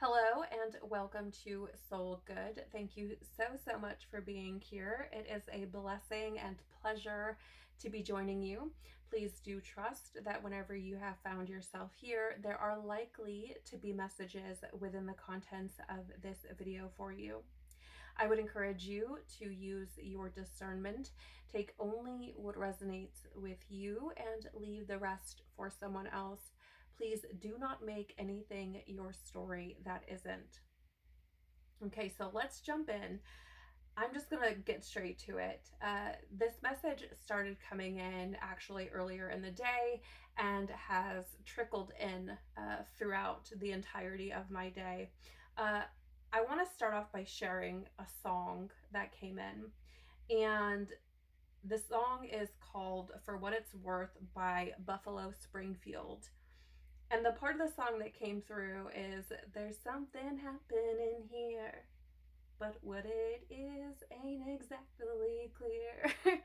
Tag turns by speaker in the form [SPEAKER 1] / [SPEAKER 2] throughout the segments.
[SPEAKER 1] Hello and welcome to Soul Good. Thank you so much for being here. It is a blessing and pleasure to be joining you. Please do trust that whenever you have found yourself here, there are likely to be messages within the contents of this video for you. I would encourage you to use your discernment, take only what resonates with you and leave the rest for someone else. Please do not make anything your story that isn't. Okay, so let's jump in. I'm just gonna get straight to it. This message started coming in actually earlier in the day and has trickled in throughout the entirety of my day. I want to start off by sharing a song that came in, and the song is called For What It's Worth by Buffalo Springfield. And the part of the song that came through is, there's something happening here, but what it is ain't exactly clear.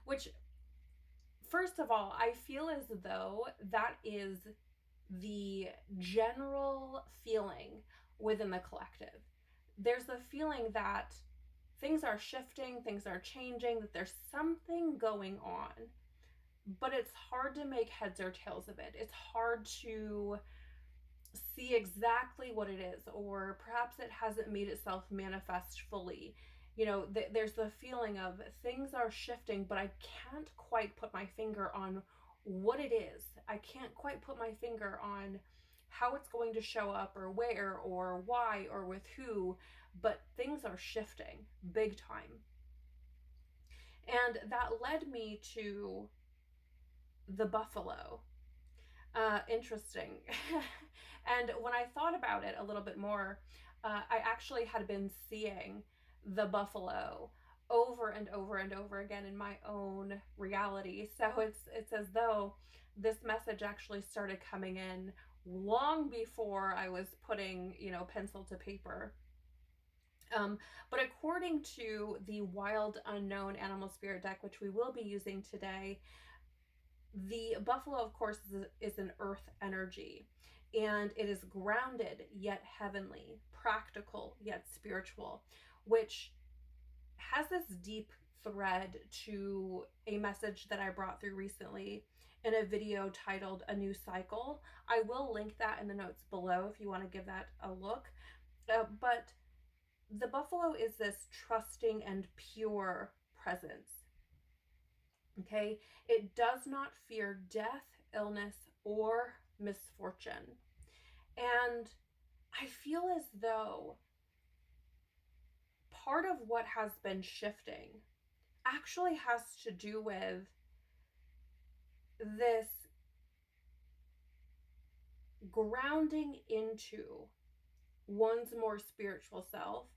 [SPEAKER 1] Which, first of all, I feel as though that is the general feeling within the collective. There's the feeling that things are shifting, things are changing, that there's something going on, but it's hard to make heads or tails of it. It's hard to see exactly what it is, or perhaps it hasn't made itself manifest fully. You know, there's the feeling of things are shifting, but I can't quite put my finger on what it is. I can't quite put my finger on how it's going to show up, or where, or why, or with who, but things are shifting big time. And that led me to the buffalo. Interesting. And when I thought about it a little bit more, I actually had been seeing the buffalo over and over and over again in my own reality. So it's as though this message actually started coming in long before I was putting, pencil to paper. But according to the Wild Unknown Animal Spirit deck, which we will be using today, the buffalo, of course, is an earth energy, and it is grounded yet heavenly, practical yet spiritual, which has this deep thread to a message that I brought through recently in a video titled A New Cycle. I will link that in the notes below if you want to give that a look. But the buffalo is this trusting and pure presence. Okay, it does not fear death, illness, or misfortune. And I feel as though part of what has been shifting actually has to do with this grounding into one's more spiritual self,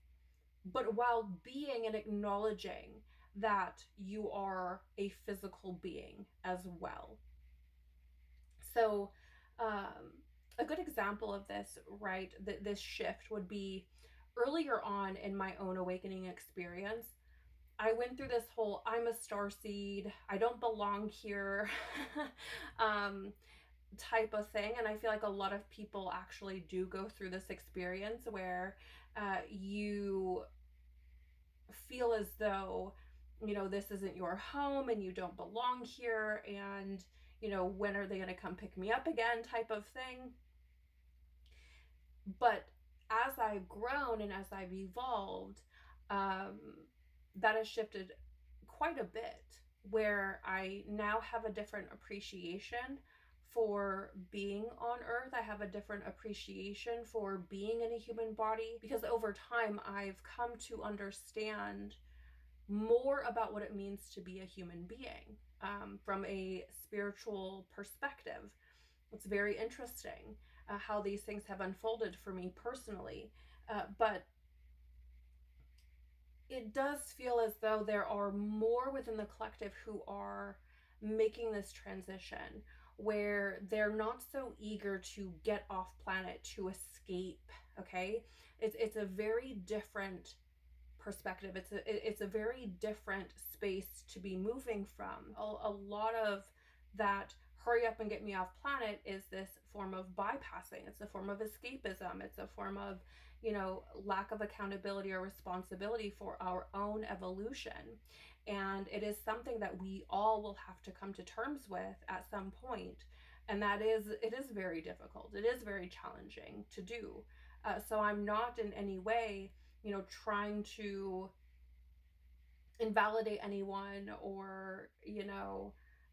[SPEAKER 1] but while being and acknowledging that you are a physical being as well. So a good example of this, right, this shift would be earlier on in my own awakening experience. I went through this whole I'm a starseed, I don't belong here type of thing. And I feel like a lot of people actually do go through this experience where you feel as though, this isn't your home and you don't belong here, and, when are they going to come pick me up again type of thing. But as I've grown and as I've evolved, that has shifted quite a bit, where I now have a different appreciation for being on earth. I have a different appreciation for being in a human body, because over time I've come to understand more about what it means to be a human being from a spiritual perspective. It's very interesting how these things have unfolded for me personally, but it does feel as though there are more within the collective who are making this transition, where they're not so eager to get off planet, to escape. Okay, it's a very different perspective. It's a very different space to be moving from. A lot of that hurry up and get me off planet is this form of bypassing. It's a form of escapism. It's a form of, lack of accountability or responsibility for our own evolution. And it is something that we all will have to come to terms with at some point. And it is very difficult. It is very challenging to do. So I'm not in any way, trying to invalidate anyone or,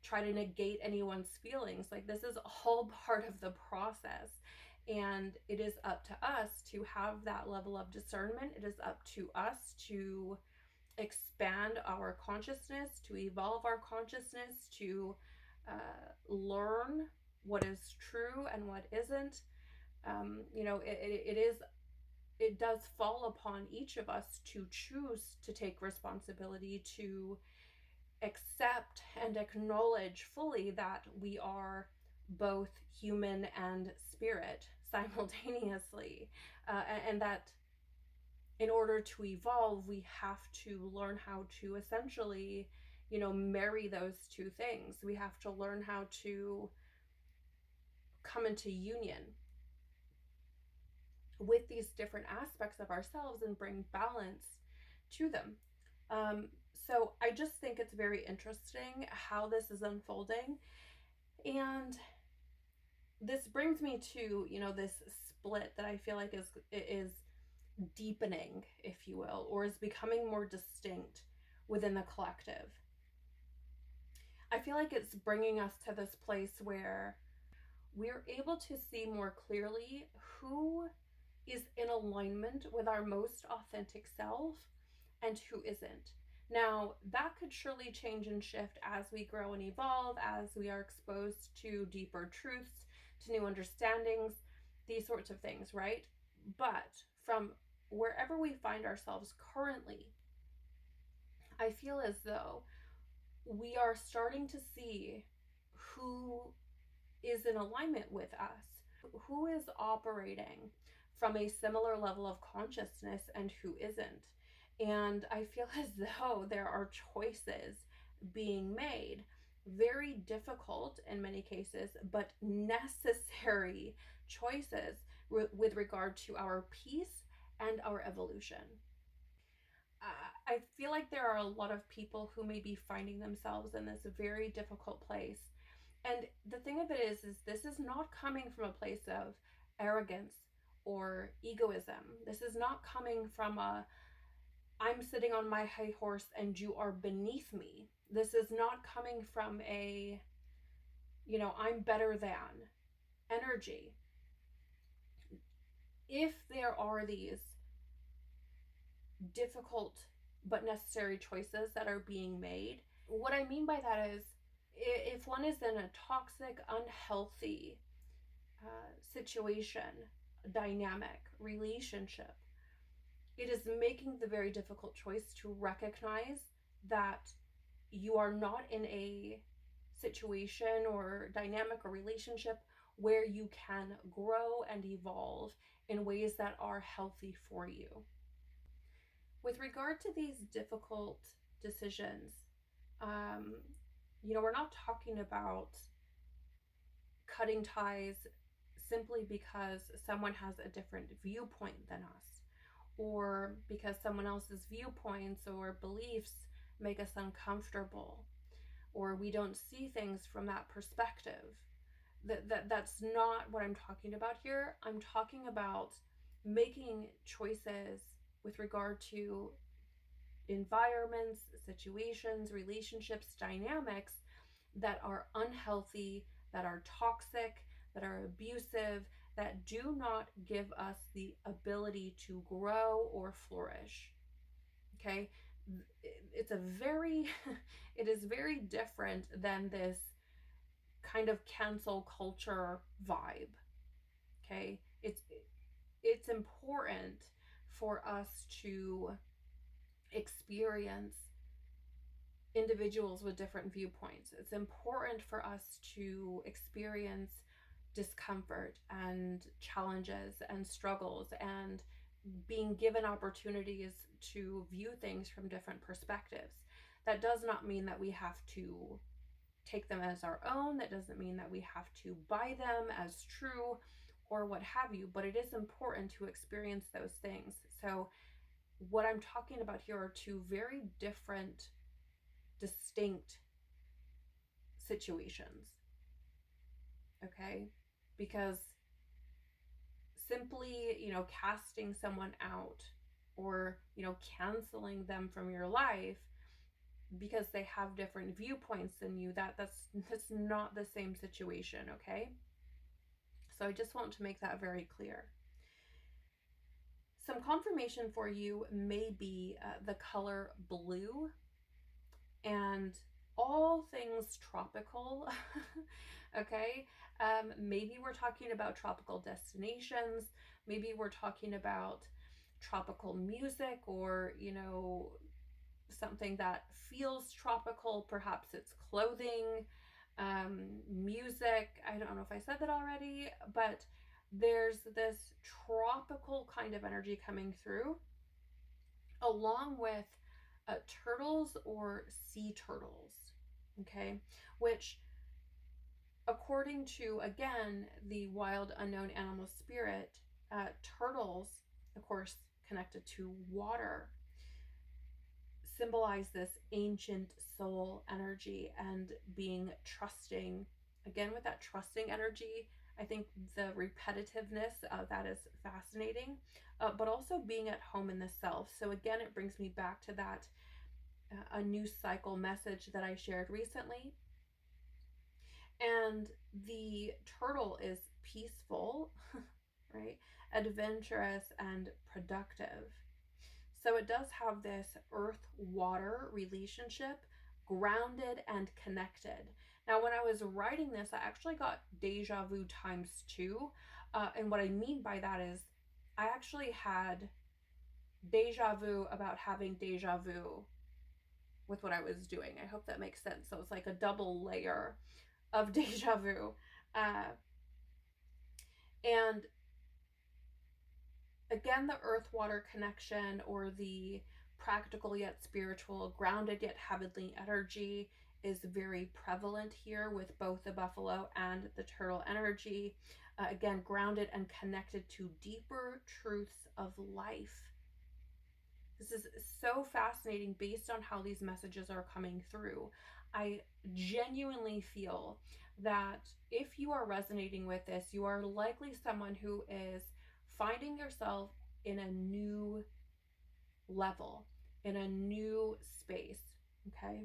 [SPEAKER 1] try to negate anyone's feelings. Like, this is all part of the process. And it is up to us to have that level of discernment. It is up to us to expand our consciousness, to evolve our consciousness, to learn what is true and what isn't. It does fall upon each of us to choose to take responsibility, to accept and acknowledge fully that we are both human and spirit simultaneously, and that in order to evolve, we have to learn how to essentially, marry those two things. We have to learn how to come into union with these different aspects of ourselves and bring balance to them. So I just think it's very interesting how this is unfolding. And this brings me to, this split that I feel like is deepening, if you will, or is becoming more distinct within the collective. I feel like it's bringing us to this place where we're able to see more clearly who is in alignment with our most authentic self and who isn't. Now, that could surely change and shift as we grow and evolve, as we are exposed to deeper truths, to new understandings, these sorts of things, right? But from wherever we find ourselves currently, I feel as though we are starting to see who is in alignment with us, who is operating from a similar level of consciousness and who isn't. And I feel as though there are choices being made, very difficult in many cases, but necessary choices with regard to our peace and our evolution. I feel like there are a lot of people who may be finding themselves in this very difficult place. And the thing of it is this is not coming from a place of arrogance or egoism. This is not coming from I'm sitting on my high horse and you are beneath me. This is not coming from I'm better than energy. If there are these difficult but necessary choices that are being made, what I mean by that is if one is in a toxic, unhealthy situation, dynamic, relationship, it is making the very difficult choice to recognize that you are not in a situation or dynamic or relationship where you can grow and evolve in ways that are healthy for you. With regard to these difficult decisions, we're not talking about cutting ties simply because someone has a different viewpoint than us, or because someone else's viewpoints or beliefs make us uncomfortable, or we don't see things from that perspective. That's not what I'm talking about here. I'm talking about making choices with regard to environments, situations, relationships, dynamics that are unhealthy, that are toxic, that are abusive, that do not give us the ability to grow or flourish. Okay? It is very different than this kind of cancel culture vibe. Okay? It's important for us to experience individuals with different viewpoints. It's important for us to experience discomfort and challenges and struggles and being given opportunities to view things from different perspectives. That does not mean that we have to take them as our own. That doesn't mean that we have to buy them as true or what have you, but it is important to experience those things. So what I'm talking about here are two very different, distinct situations, okay? Because simply, casting someone out or, canceling them from your life because they have different viewpoints than you, that's not the same situation, okay? So I just want to make that very clear. Some confirmation for you may be the color blue and all things tropical, okay? Maybe we're talking about tropical destinations. Maybe we're talking about tropical music, or, something that feels tropical. Perhaps it's clothing, music. I don't know if I said that already, but there's this tropical kind of energy coming through, along with turtles or sea turtles, okay? Which, according to, again, the wild unknown animal spirit, turtles, of course, connected to water, symbolize this ancient soul energy and being trusting. Again, with that trusting energy, I think the repetitiveness of that is fascinating, but also being at home in the self. So again, it brings me back to that a new cycle message that I shared recently. And the turtle is peaceful, right? Adventurous and productive. So it does have this earth-water relationship, grounded and connected. Now, when I was writing this, I actually got deja vu ×2. And what I mean by that is I actually had deja vu about having deja vu with what I was doing. I hope that makes sense. So it's like a double layer of deja vu. And again, the earth-water connection, or the practical yet spiritual, grounded yet heavenly energy, is very prevalent here with both the buffalo and the turtle energy. Again, grounded and connected to deeper truths of life. This is so fascinating based on how these messages are coming through. I genuinely feel that if you are resonating with this, you are likely someone who is finding yourself in a new level, in a new space, okay?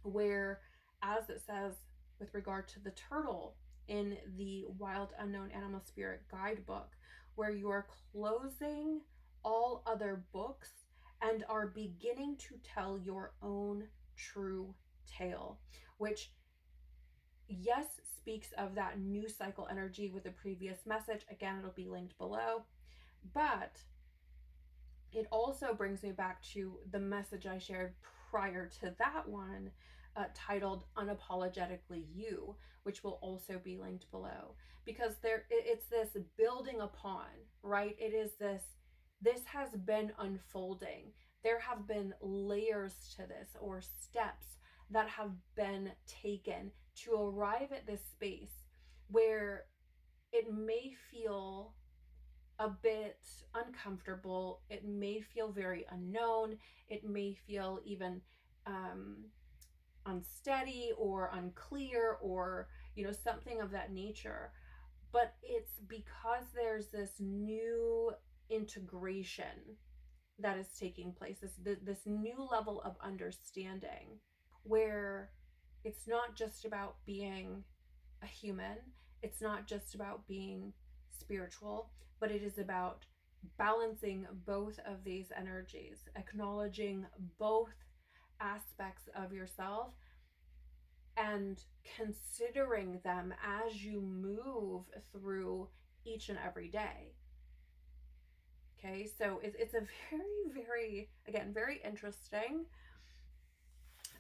[SPEAKER 1] Where, as it says with regard to the turtle in the Wild Unknown Animal Spirit Guidebook, where you are closing all other books and are beginning to tell your own true tale, which, yes, speaks of that new cycle energy with the previous message. Again, it'll be linked below. But it also brings me back to the message I shared prior to that one, titled Unapologetically You, which will also be linked below. Because it's this building upon, right? It is this has been unfolding. There have been layers to this, or steps that have been taken to arrive at this space where it may feel a bit uncomfortable. It may feel very unknown. It may feel even unsteady or unclear, or something of that nature. But it's because there's this new integration that is taking place, this new level of understanding, where it's not just about being a human, it's not just about being spiritual, but it is about balancing both of these energies, acknowledging both aspects of yourself and considering them as you move through each and every day. Okay, so it's a very, very, again, very interesting.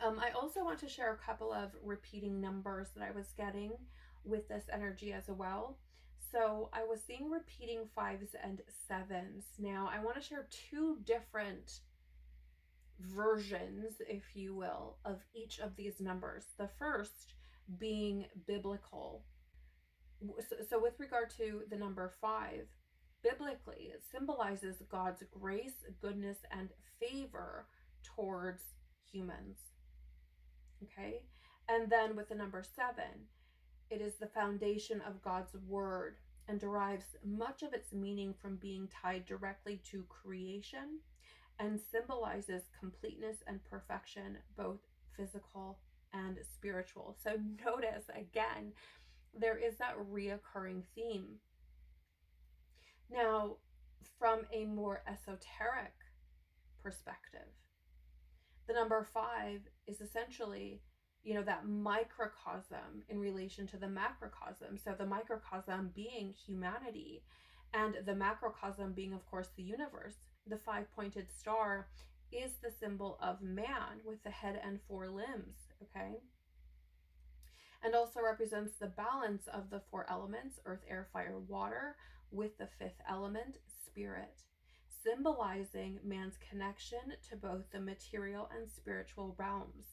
[SPEAKER 1] I also want to share a couple of repeating numbers that I was getting with this energy as well. So I was seeing repeating 5s and 7s. Now I want to share two different versions, if you will, of each of these numbers. The first being biblical. So with regard to the number 5, biblically, it symbolizes God's grace, goodness, and favor towards humans. Okay? And then with the number 7, it is the foundation of God's word and derives much of its meaning from being tied directly to creation and symbolizes completeness and perfection, both physical and spiritual. So notice again, there is that reoccurring theme. Now, from a more esoteric perspective, the number 5 is essentially, that microcosm in relation to the macrocosm. So the microcosm being humanity and the macrocosm being, of course, the universe. The 5-pointed star is the symbol of man with the head and 4 limbs, okay? And also represents the balance of the 4 elements, earth, air, fire, water, with the 5th element, spirit, symbolizing man's connection to both the material and spiritual realms.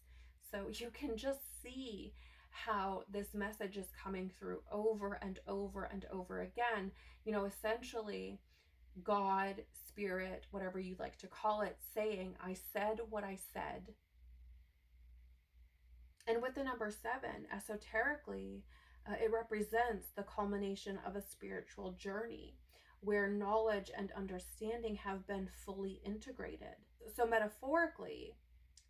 [SPEAKER 1] So you can just see how this message is coming through over and over and over again. Essentially, God, spirit, whatever you like to call it, saying, I said what I said. And with the number 7, esoterically, it represents the culmination of a spiritual journey where knowledge and understanding have been fully integrated. So metaphorically,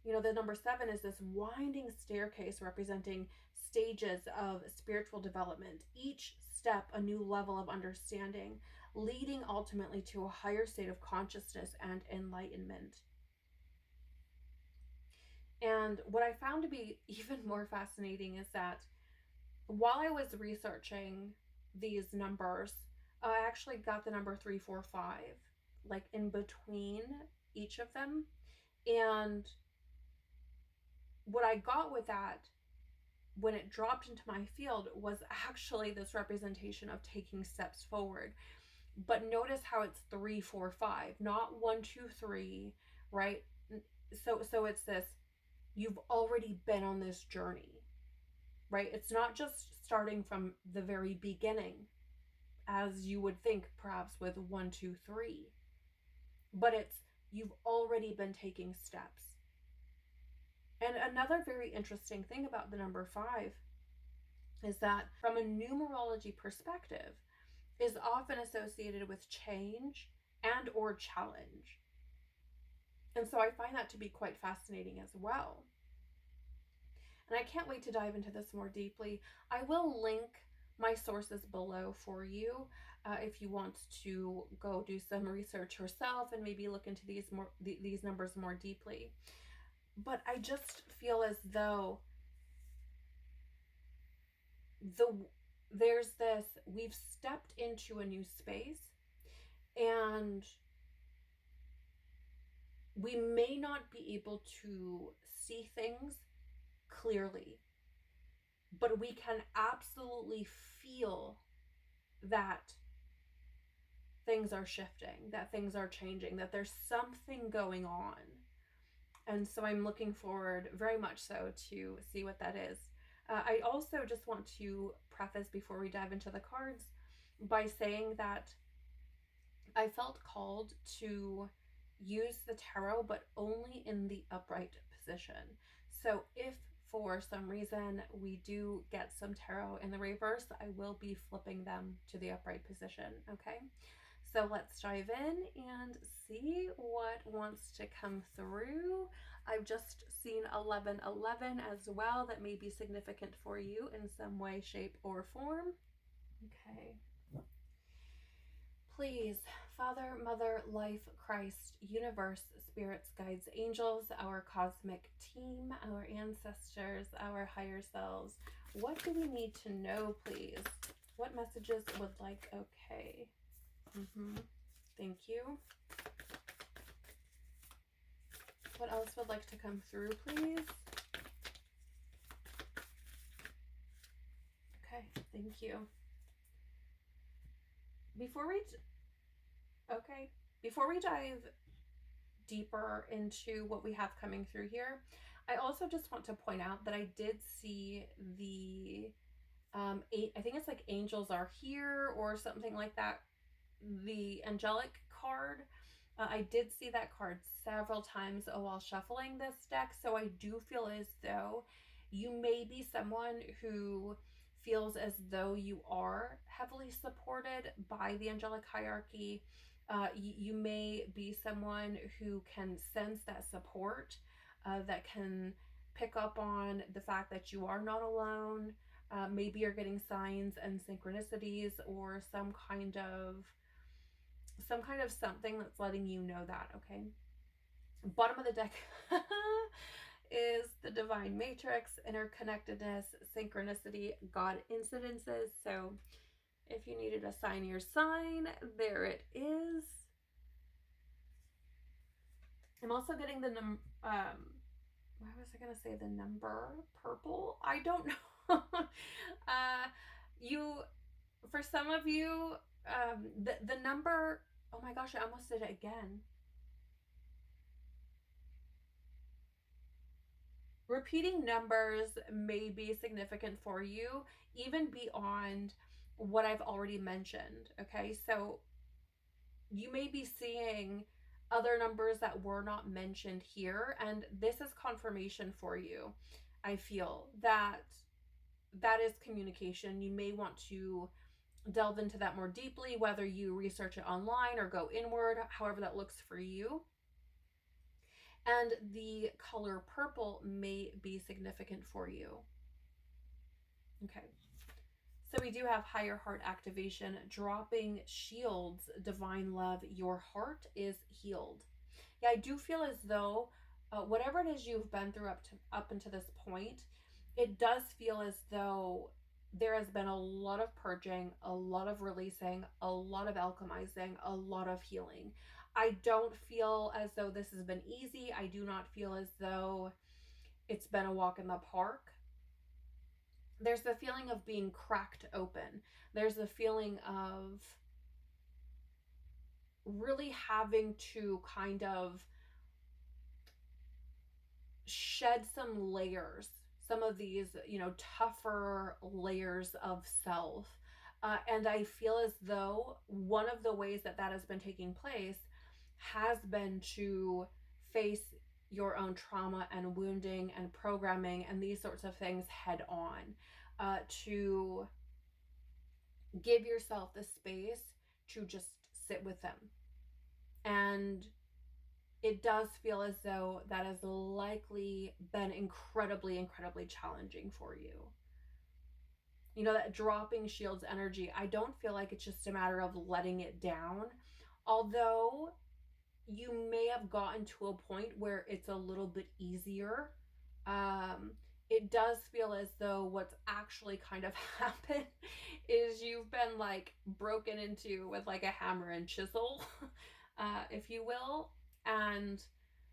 [SPEAKER 1] the number 7 is this winding staircase representing stages of spiritual development, each step a new level of understanding, leading ultimately to a higher state of consciousness and enlightenment. And what I found to be even more fascinating is that while I was researching these numbers, I actually got the number 3, 4, 5, like in between each of them. And what I got with that when it dropped into my field was actually this representation of taking steps forward. But notice how it's 3, 4, 5, not 1, 2, 3, right? So it's this, you've already been on this journey, right? It's not just starting from the very beginning, as you would think perhaps with 1, 2, 3, but it's, you've already been taking steps. And another very interesting thing about the number 5 is that from a numerology perspective, is often associated with change and or challenge. And so I find that to be quite fascinating as well. And I can't wait to dive into this more deeply. I will link my sources below for you if you want to go do some research yourself and maybe look into these numbers more deeply. But I just feel as though there's this, we've stepped into a new space and we may not be able to see things clearly, but we can absolutely feel that things are shifting, that things are changing, that there's something going on. And so I'm looking forward very much so to see what that is. I also just want to preface before we dive into the cards by saying that I felt called to use the tarot, but only in the upright position. So if for some reason we do get some tarot in the reverse, I will be flipping them to the upright position, okay? So let's dive in and see what wants to come through. I've just seen 1111 as well. That may be significant for you in some way, shape, or form. Okay. Please, Father, Mother, Life, Christ, Universe, Spirits, Guides, Angels, our cosmic team, our ancestors, our higher selves, what do we need to know, please? What messages would like, okay. Thank you. What else would like to come through, please? Okay, thank you. Before we dive deeper into what we have coming through here, I also just want to point out that I did see the I think it's like angels are here or something like that, the angelic card. I did see that card several times while shuffling this deck, so I do feel as though you may be someone who feels as though you are heavily supported by the angelic hierarchy. You may be someone who can sense that support, that can pick up on the fact that you are not alone. Maybe you're getting signs and synchronicities or some kind of something that's letting you know that, okay? Bottom of the deck is the divine matrix, interconnectedness, synchronicity, God incidences. So if you needed to sign your sign, there it is. I'm also getting the why was I gonna say the number purple? I don't know. For some of you, the number, oh my gosh, I almost did it again. Repeating numbers may be significant for you, even beyond what I've already mentioned, okay? So you may be seeing other numbers that were not mentioned here, and this is confirmation for you. I feel that is communication. You may want to delve into that more deeply, whether you research it online or go inward, however that looks for you. And the color purple may be significant for you. Okay. So we do have higher heart activation, dropping shields, divine love, your heart is healed. Yeah, I do feel as though whatever it is you've been through up until this point, it does feel as though there has been a lot of purging, a lot of releasing, a lot of alchemizing, a lot of healing. I don't feel as though this has been easy. I do not feel as though it's been a walk in the park. There's the feeling of being cracked open. There's the feeling of really having to kind of shed some layers, some of these, tougher layers of self. And I feel as though one of the ways that has been taking place has been to face your own trauma and wounding and programming and these sorts of things head on, to give yourself the space to just sit with them. And it does feel as though that has likely been incredibly, incredibly challenging for you. That dropping shields energy, I don't feel like it's just a matter of letting it down. Although you may have gotten to a point where it's a little bit easier. It does feel as though what's actually kind of happened is you've been like broken into with like a hammer and chisel, if you will. And,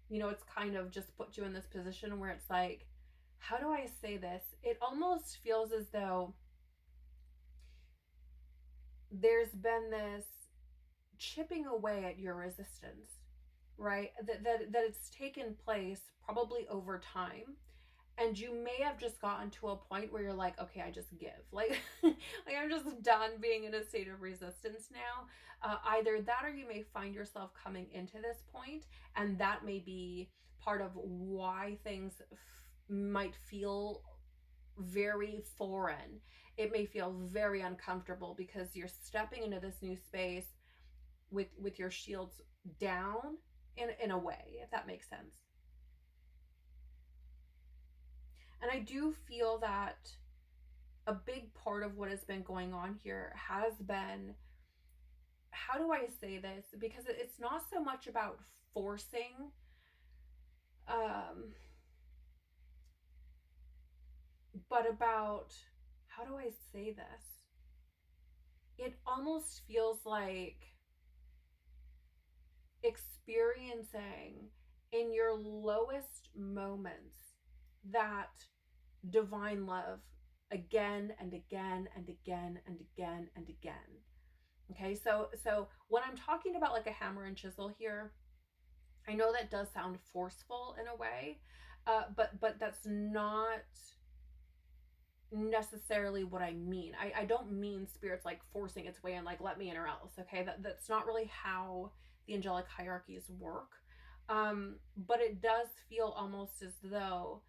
[SPEAKER 1] it's kind of just put you in this position where it's like, how do I say this? It almost feels as though there's been this chipping away at your resistance, right? That it's taken place probably over time. And you may have just gotten to a point where you're like, okay, I just give. Like I'm just done being in a state of resistance now. Either that, or you may find yourself coming into this point, and that may be part of why things might feel very foreign. It may feel very uncomfortable because you're stepping into this new space with your shields down in a way, if that makes sense. And I do feel that a big part of what has been going on here has been, how do I say this? Because it's not so much about forcing, but about, how do I say this? It almost feels like experiencing in your lowest moments that divine love again and again and again and again and again. Okay, so when I'm talking about like a hammer and chisel here, I know that does sound forceful in a way, but that's not necessarily what I mean. I don't mean spirit's like forcing its way in, like, let me in or else, okay? That's not really how the angelic hierarchies work. But it does feel almost as though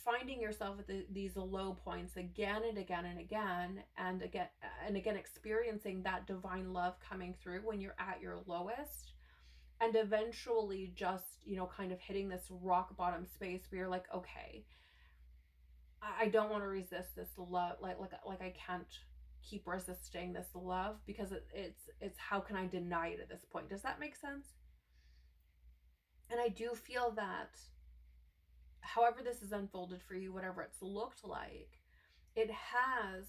[SPEAKER 1] finding yourself at these low points again and again and again and again, experiencing that divine love coming through when you're at your lowest, and eventually just, kind of hitting this rock bottom space where you're like, okay, I don't want to resist this love. Like I can't keep resisting this love, because it's how can I deny it at this point? Does that make sense? And I do feel that however this is unfolded for you, whatever it's looked like, it has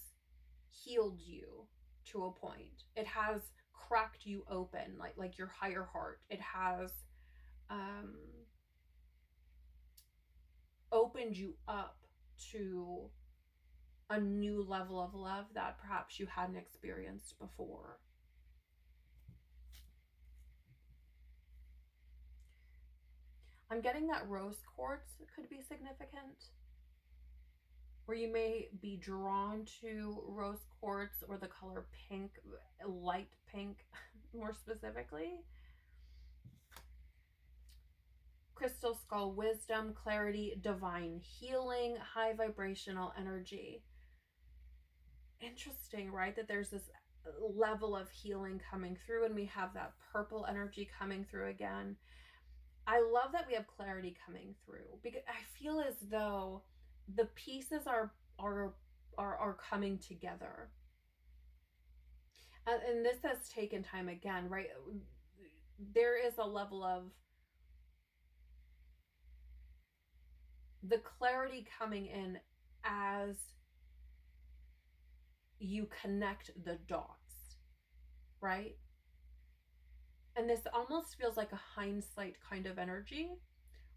[SPEAKER 1] healed you to a point. It has cracked you open, like your higher heart. It has opened you up to a new level of love that perhaps you hadn't experienced before. I'm getting that rose quartz could be significant, where you may be drawn to rose quartz or the color pink, light pink, more specifically. Crystal skull, wisdom, clarity, divine healing, high vibrational energy. Interesting, right? That there's this level of healing coming through, and we have that purple energy coming through again. I love that we have clarity coming through, because I feel as though the pieces are coming together. And this has taken time again, right? There is a level of the clarity coming in as you connect the dots, right? And this almost feels like a hindsight kind of energy,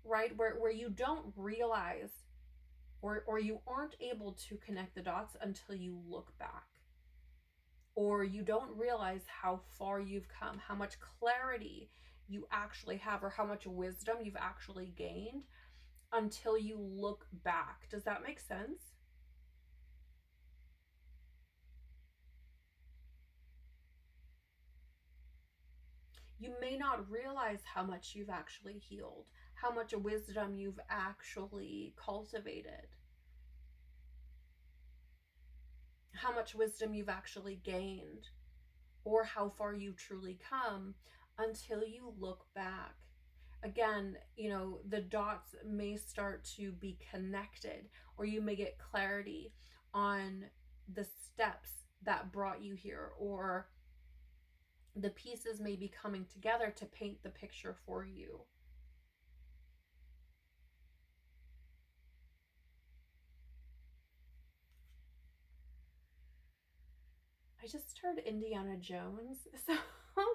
[SPEAKER 1] right? Where you don't realize or you aren't able to connect the dots until you look back. Or you don't realize how far you've come, how much clarity you actually have, or how much wisdom you've actually gained until you look back. Does that make sense? You may not realize how much you've actually healed, how much wisdom you've actually cultivated, how much wisdom you've actually gained, or how far you've truly come until you look back. Again, the dots may start to be connected, or you may get clarity on the steps that brought you here, or the pieces may be coming together to paint the picture for you. I just heard Indiana Jones, so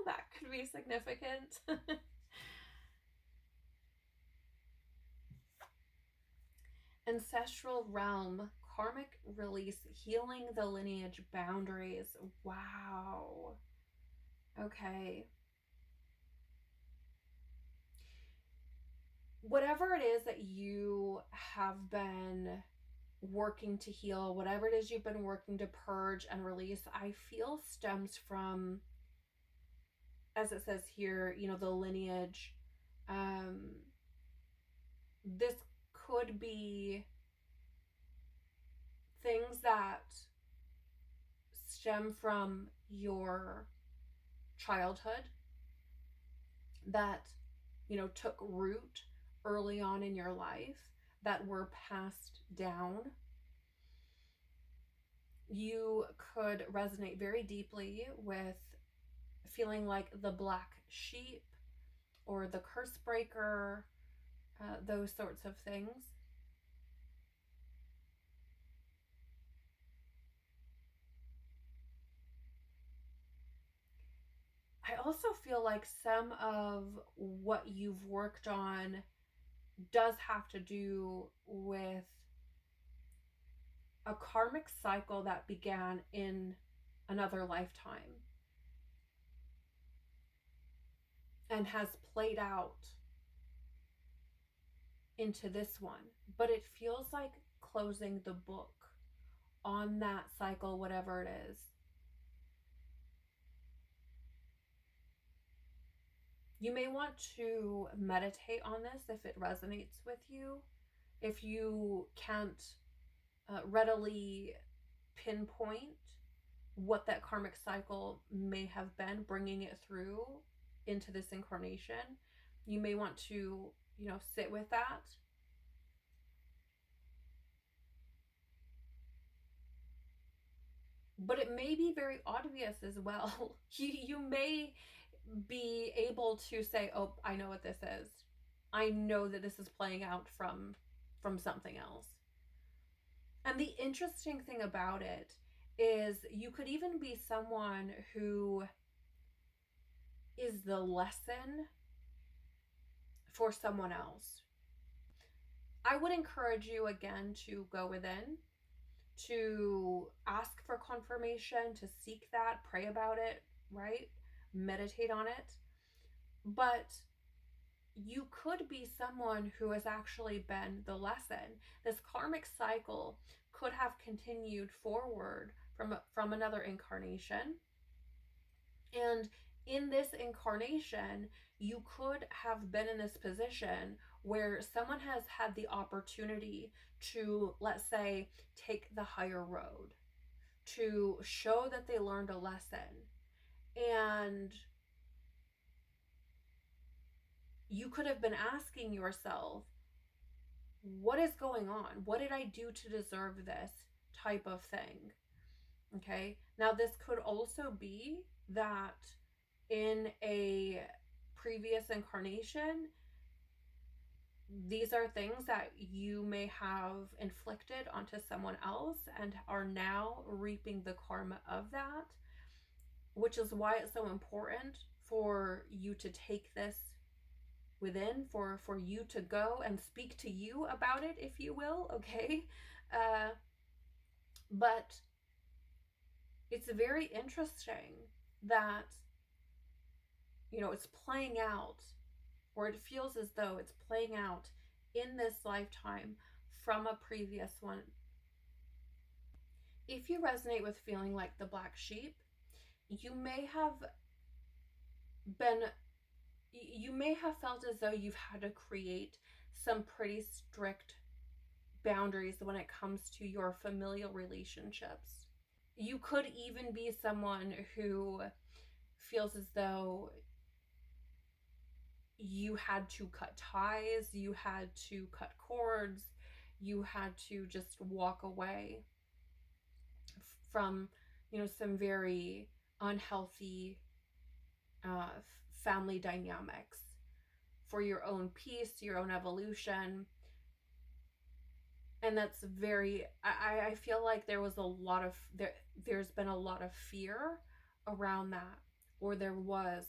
[SPEAKER 1] that could be significant. Ancestral realm, karmic release, healing the lineage boundaries. Wow. Okay. Whatever it is that you have been working to heal, whatever it is you've been working to purge and release, I feel stems from, as it says here, the lineage. This could be things that stem from your childhood that, took root early on in your life, that were passed down. You could resonate very deeply with feeling like the black sheep or the curse breaker, those sorts of things. I also feel like some of what you've worked on does have to do with a karmic cycle that began in another lifetime. and has played out into this one, but it feels like closing the book on that cycle, whatever it is. You may want to meditate on this if it resonates with you. If you can't readily pinpoint what that karmic cycle may have been, bringing it through into this incarnation, you may want to, sit with that. But it may be very obvious as well. You may be able to say, oh, I know what this is. I know that this is playing out from something else. And the interesting thing about it is you could even be someone who is the lesson for someone else. I would encourage you again to go within, to ask for confirmation, to seek that, pray about it, right? Meditate on it. But you could be someone who has actually been the lesson. This karmic cycle could have continued forward from another incarnation. And in this incarnation, you could have been in this position where someone has had the opportunity to, let's say, take the higher road, to show that they learned a lesson. And you could have been asking yourself, what is going on? What did I do to deserve this type of thing? Okay. Now, this could also be that in a previous incarnation, these are things that you may have inflicted onto someone else and are now reaping the karma of that, which is why it's so important for you to take this within, for you to go and speak to you about it, if you will, okay? But it's very interesting that, it's playing out, or it feels as though it's playing out in this lifetime from a previous one. If you resonate with feeling like the black sheep, you may have felt as though you've had to create some pretty strict boundaries when it comes to your familial relationships. You could even be someone who feels as though you had to cut ties, you had to cut cords, you had to just walk away from, some very unhealthy family dynamics for your own peace, your own evolution. And that's very, I feel like there's been a lot of fear around that, or there was.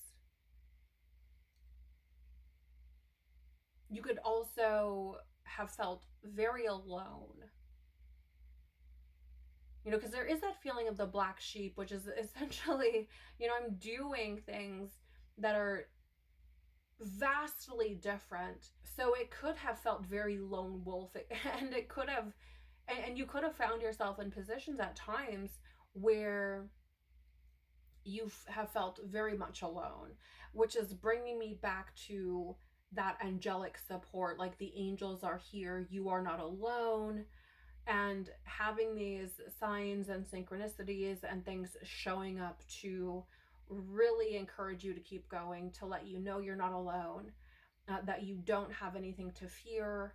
[SPEAKER 1] You could also have felt very alone, because there is that feeling of the black sheep, which is essentially, I'm doing things that are vastly different. So it could have felt very lone wolf, and it could have, and you could have found yourself in positions at times where you have felt very much alone, which is bringing me back to that angelic support, like the angels are here, you are not alone, and having these signs and synchronicities and things showing up to really encourage you to keep going, to let you know you're not alone, that you don't have anything to fear,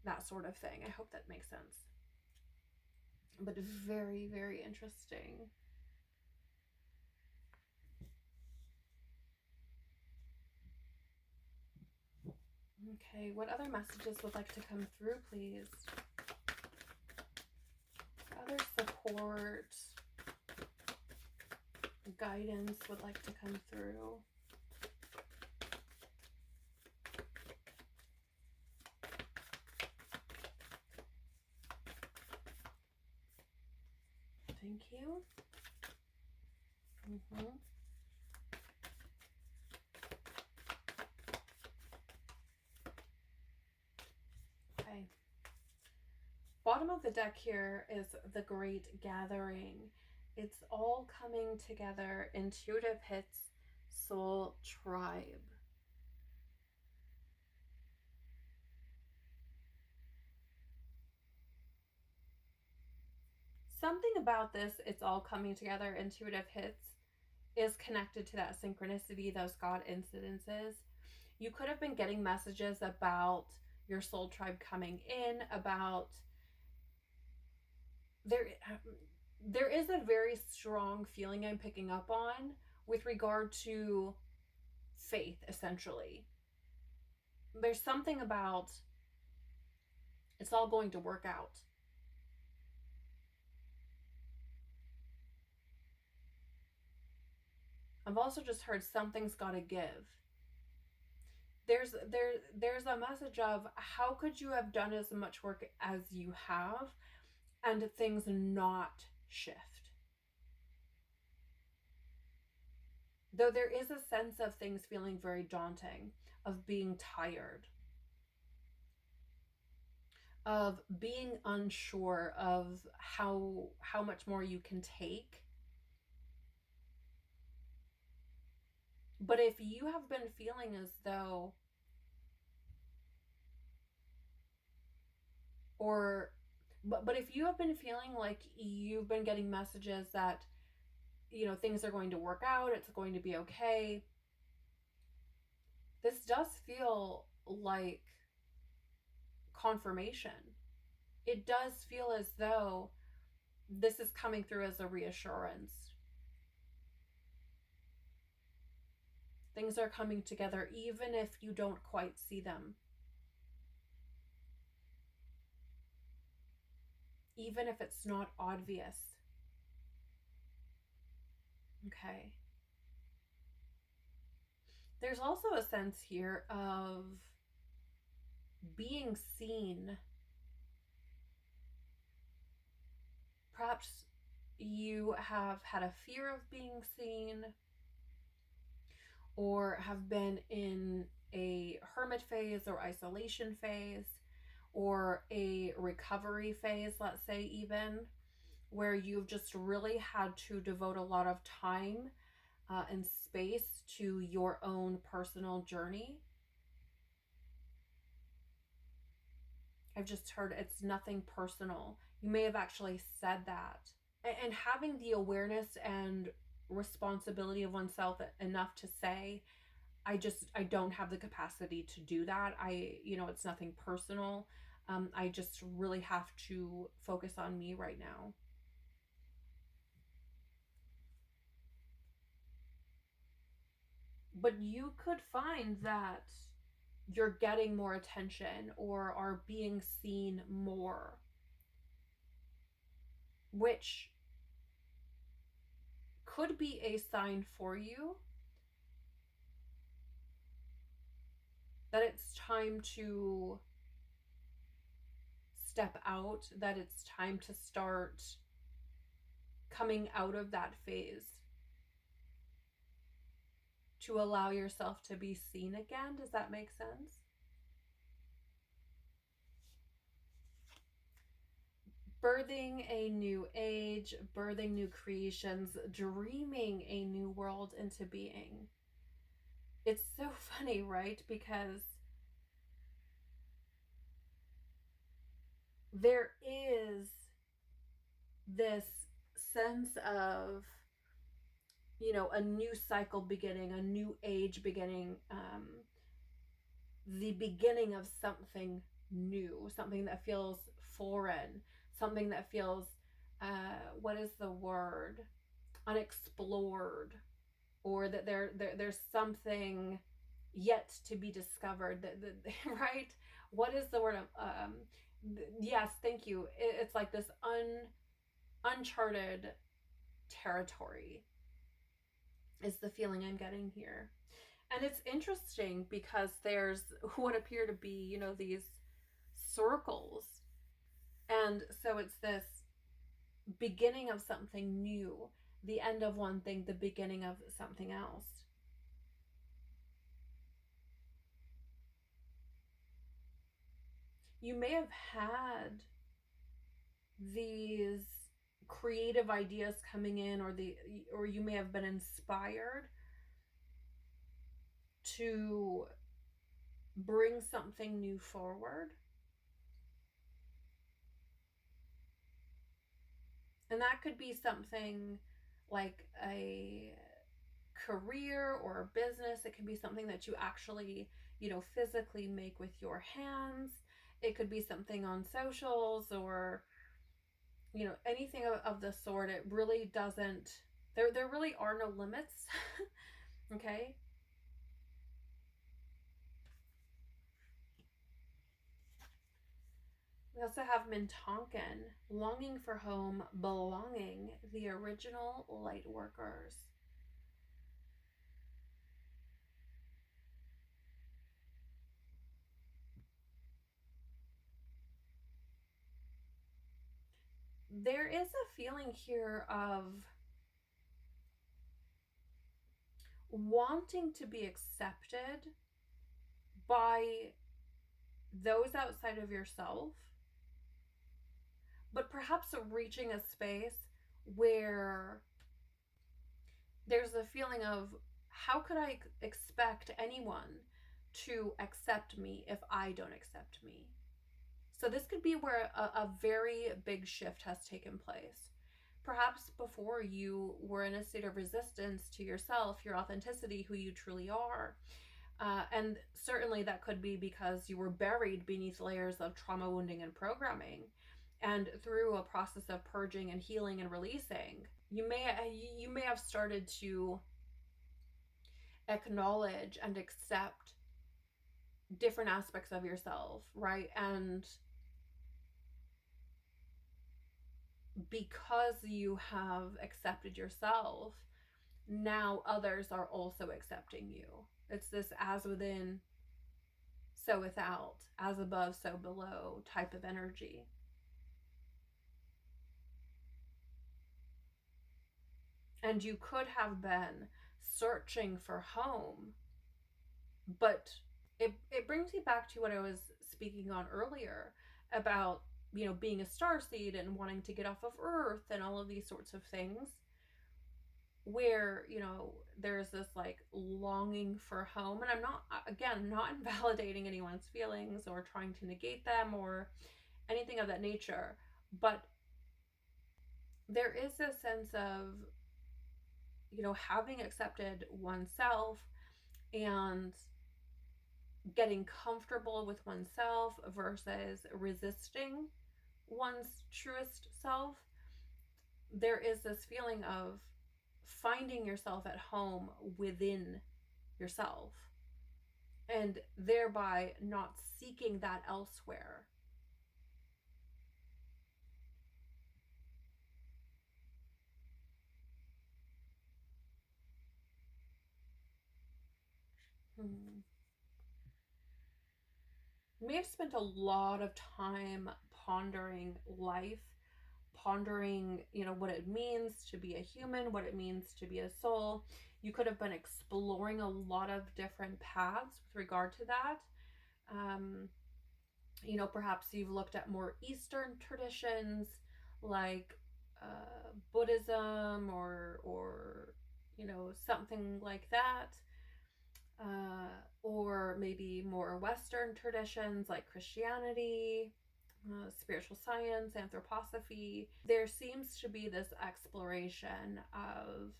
[SPEAKER 1] that sort of thing. I hope that makes sense. But very, very interesting. Okay, what other messages would like to come through, please? Other support, guidance would like to come through. Thank you. bottom of the deck here is the Great Gathering. It's all coming together. Intuitive hits, soul tribe. Something about this, it's all coming together, intuitive hits, is connected to that synchronicity, those God incidences. You could have been getting messages about your soul tribe coming in, about there is a very strong feeling I'm picking up on with regard to faith, essentially. There's something about it's all going to work out. I've also just heard something's got to give. There's a message of how could you have done as much work as you have and things not shift? Though there is a sense of things feeling very daunting, of being tired, of being unsure of how much more you can take. But if you have been feeling as though, but if you have been feeling like you've been getting messages that, you know, things are going to work out, it's going to be okay, this does feel like confirmation. It does feel as though this is coming through as a reassurance. Things are coming together even if you don't quite see them. Even if it's not obvious. Okay. There's also a sense here of being seen. Perhaps you have had a fear of being seen, or have been in a hermit phase or isolation phase, or a recovery phase, let's say, even, where you've just really had to devote a lot of time and space to your own personal journey. I've just heard it's nothing personal. You may have actually said that. And having the awareness and responsibility of oneself enough to say, I don't have the capacity to do that. It's nothing personal. I just really have to focus on me right now. But you could find that you're getting more attention or are being seen more, which could be a sign for you that it's time to step out, that it's time to start coming out of that phase, to allow yourself to be seen again. Does that make sense? Birthing a new age, birthing new creations, dreaming a new world into being. It's so funny, right? Because there is this sense of, a new cycle beginning, a new age beginning, the beginning of something new, something that feels foreign, something that feels, what is the word? Unexplored, or that there's something yet to be discovered. That right? What is the word? Yes, thank you. It's like this uncharted territory is the feeling I'm getting here. And it's interesting because there's what appear to be, these circles. And so it's this beginning of something new, the end of one thing, the beginning of something else. You may have had these creative ideas coming in, or you may have been inspired to bring something new forward. And that could be something like a career or a business. It can be something that you actually, physically make with your hands. It could be something on socials, or, anything of the sort. It really doesn't, there really are no limits. Okay. We also have 𝒂𝒂𝒃, longing for home, belonging, the original light workers. There is a feeling here of wanting to be accepted by those outside of yourself, but perhaps reaching a space where there's a feeling of, how could I expect anyone to accept me if I don't accept me? So this could be where a very big shift has taken place. Perhaps before you were in a state of resistance to yourself, your authenticity, who you truly are. And certainly that could be because you were buried beneath layers of trauma, wounding, and programming. And through a process of purging and healing and releasing, you may have started to acknowledge and accept different aspects of yourself, right? And because you have accepted yourself, now others are also accepting you. It's this as within, so without, as above, so below type of energy. And you could have been searching for home, but it brings me back to what I was speaking on earlier about, being a star seed and wanting to get off of Earth and all of these sorts of things, where, there's this like longing for home. And I'm not invalidating anyone's feelings or trying to negate them or anything of that nature, but there is a sense of, having accepted oneself and getting comfortable with oneself versus resisting one's truest self. There is this feeling of finding yourself at home within yourself, and thereby not seeking that elsewhere. We have spent a lot of time pondering life, pondering, what it means to be a human, what it means to be a soul. You could have been exploring a lot of different paths with regard to that. Perhaps you've looked at more Eastern traditions like Buddhism or something like that. Or maybe more Western traditions like Christianity, spiritual science, anthroposophy. There seems to be this exploration of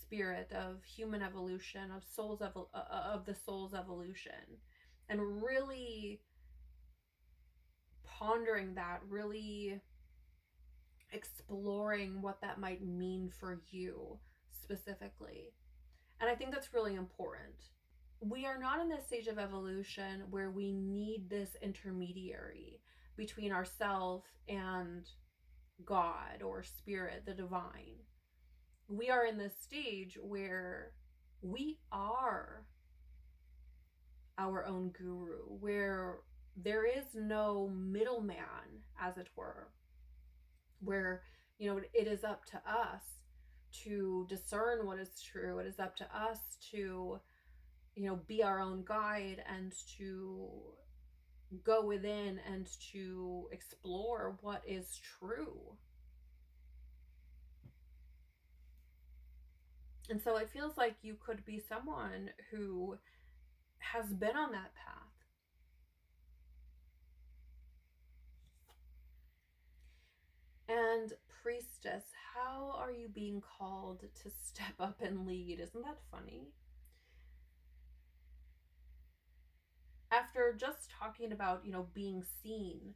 [SPEAKER 1] spirit, of human evolution, of the soul's evolution, and really pondering that, really exploring what that might mean for you specifically. And I think that's really important. We are not in this stage of evolution where we need this intermediary between ourself and God or spirit, the divine. We are in this stage where we are our own guru, where there is no middleman, as it were, where, it is up to us to discern what is true. It is up to us to, be our own guide and to go within and to explore what is true. And so it feels like you could be someone who has been on that path. And Priestess, how are you being called to step up and lead? Isn't that funny? After just talking about, being seen,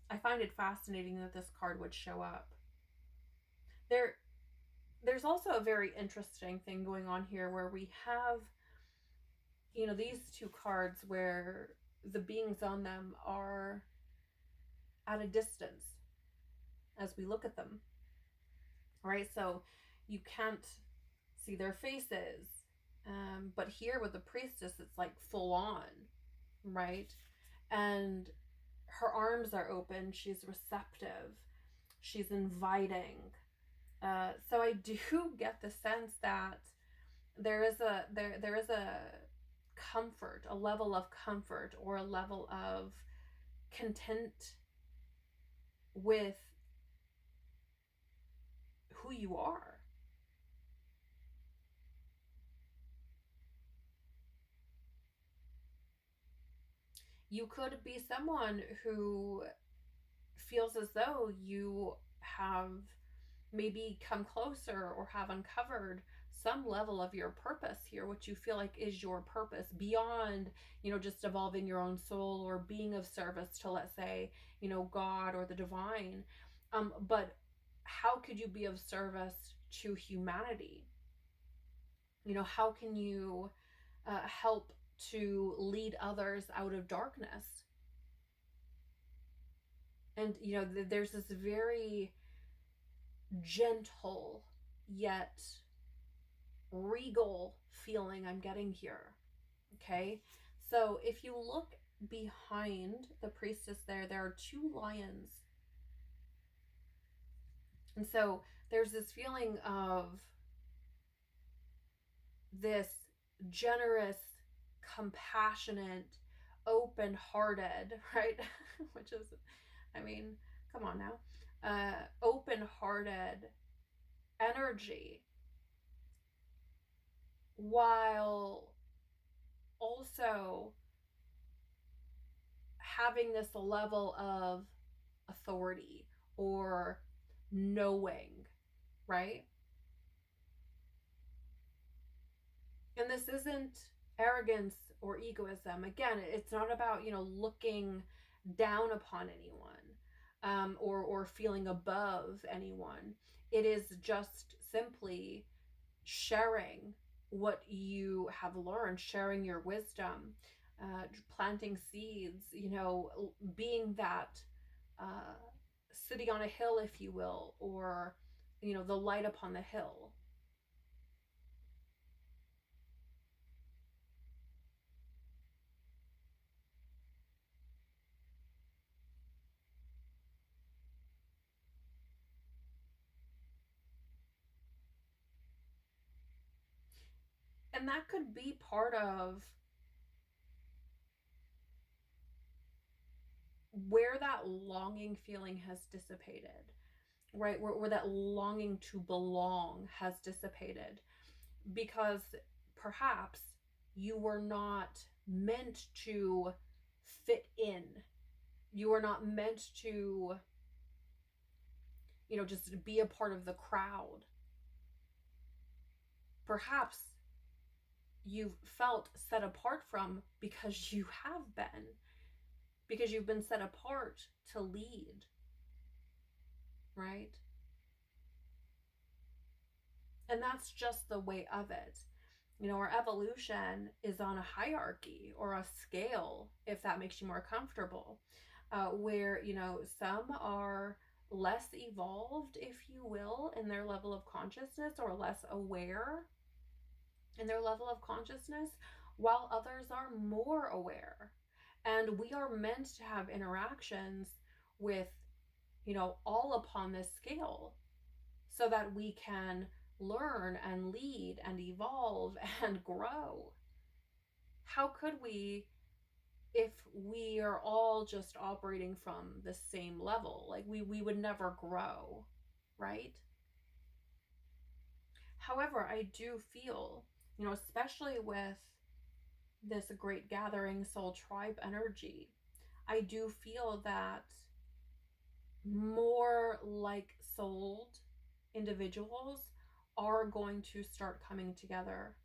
[SPEAKER 1] I find it fascinating that this card would show up. There's also a very interesting thing going on here where we have, these two cards where the beings on them are at a distance as we look at them, right? So you can't see their faces, but here with the Priestess, it's like full on, right? And her arms are open, she's receptive, she's inviting. So I do get the sense that there is a comfort, a level of comfort, or a level of content with who you are. You could be someone who feels as though you have maybe come closer or have uncovered some level of your purpose here, what you feel like is your purpose beyond, just evolving your own soul or being of service to, let's say, God or the divine. But how could you be of service to humanity? How can you help to lead others out of darkness? And, there's this very gentle yet regal feeling I'm getting here. Okay, so if you look behind the Priestess there are two lions. And so there's this feeling of this generous, compassionate, open-hearted, right? Which is, come on now. Open-hearted energy, while also having this level of authority or knowing, right? And this isn't arrogance or egoism. Again, it's not about, looking down upon anyone, or feeling above anyone. It is just simply sharing what you have learned, sharing your wisdom, planting seeds, being that city on a hill, if you will, or, the light upon the hill. And that could be part of where that longing feeling has dissipated, right? Where that longing to belong has dissipated, because perhaps you were not meant to fit in. You were not meant to, just be a part of the crowd. Perhaps you've felt set apart from because you have been. Because you've been set apart to lead, right? And that's just the way of it. Our evolution is on a hierarchy or a scale, if that makes you more comfortable, where, some are less evolved, if you will, in their level of consciousness, or less aware in their level of consciousness, while others are more aware. And we are meant to have interactions with, all upon this scale, so that we can learn and lead and evolve and grow. How could we, if we are all just operating from the same level, like we would never grow, right? However, I do feel, especially with this great gathering soul tribe energy, I do feel that more like souled individuals are going to start coming together.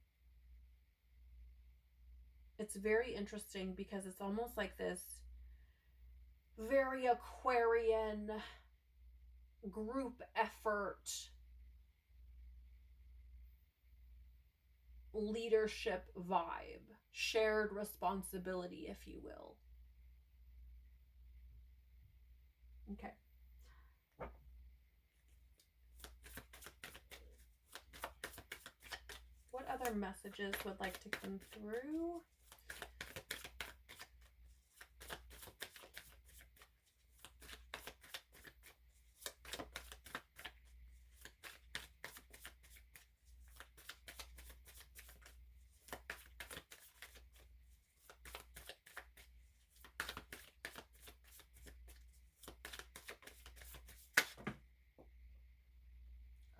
[SPEAKER 1] It's very interesting because it's almost like this very Aquarian group effort, leadership vibe, shared responsibility, if you will. Okay. What other messages would like to come through?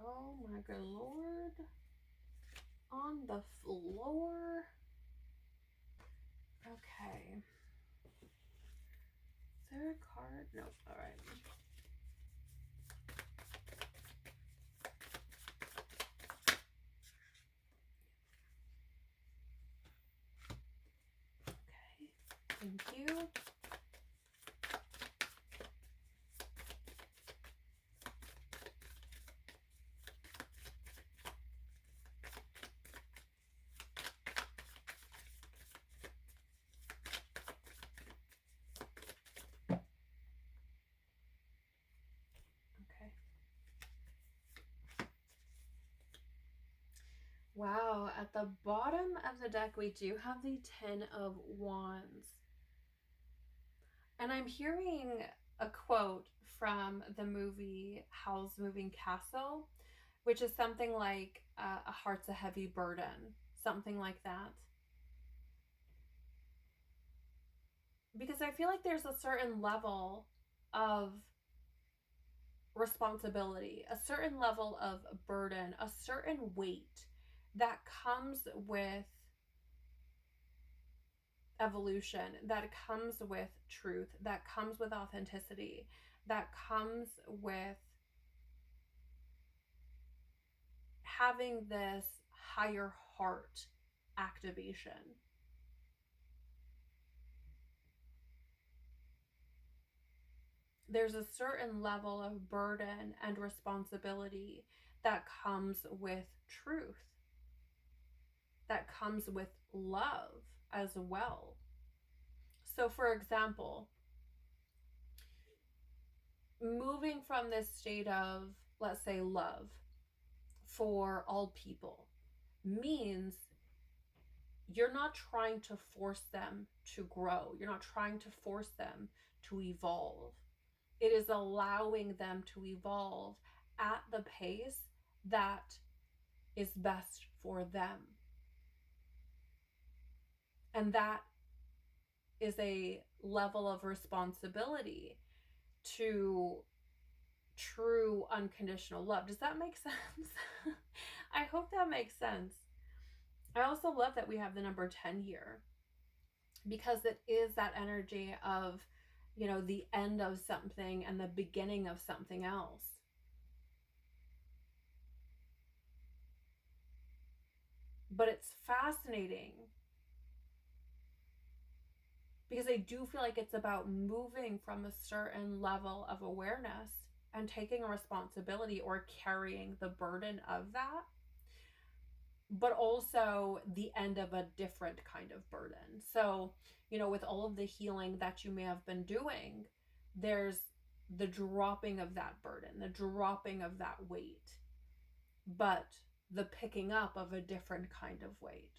[SPEAKER 1] Oh my good Lord. On the floor. Okay. Is there a card? Nope. All right. Okay. Thank you. Wow, at the bottom of the deck, we do have the 10 of Wands. And I'm hearing a quote from the movie Howl's Moving Castle, which is something like, a heart's a heavy burden, something like that. Because I feel like there's a certain level of responsibility, a certain level of burden, a certain weight that comes with evolution, that comes with truth, that comes with authenticity, that comes with having this higher heart activation. There's a certain level of burden and responsibility that comes with truth, that comes with love as well. So for example, moving from this state of, let's say, love for all people means you're not trying to force them to grow. You're not trying to force them to evolve. It is allowing them to evolve at the pace that is best for them. And that is a level of responsibility to true unconditional love. Does that make sense? I hope that makes sense. I also love that we have the number 10 here, because it is that energy of, the end of something and the beginning of something else. But it's fascinating because I do feel like it's about moving from a certain level of awareness and taking a responsibility or carrying the burden of that, but also the end of a different kind of burden. So, with all of the healing that you may have been doing, there's the dropping of that burden, the dropping of that weight, but the picking up of a different kind of weight,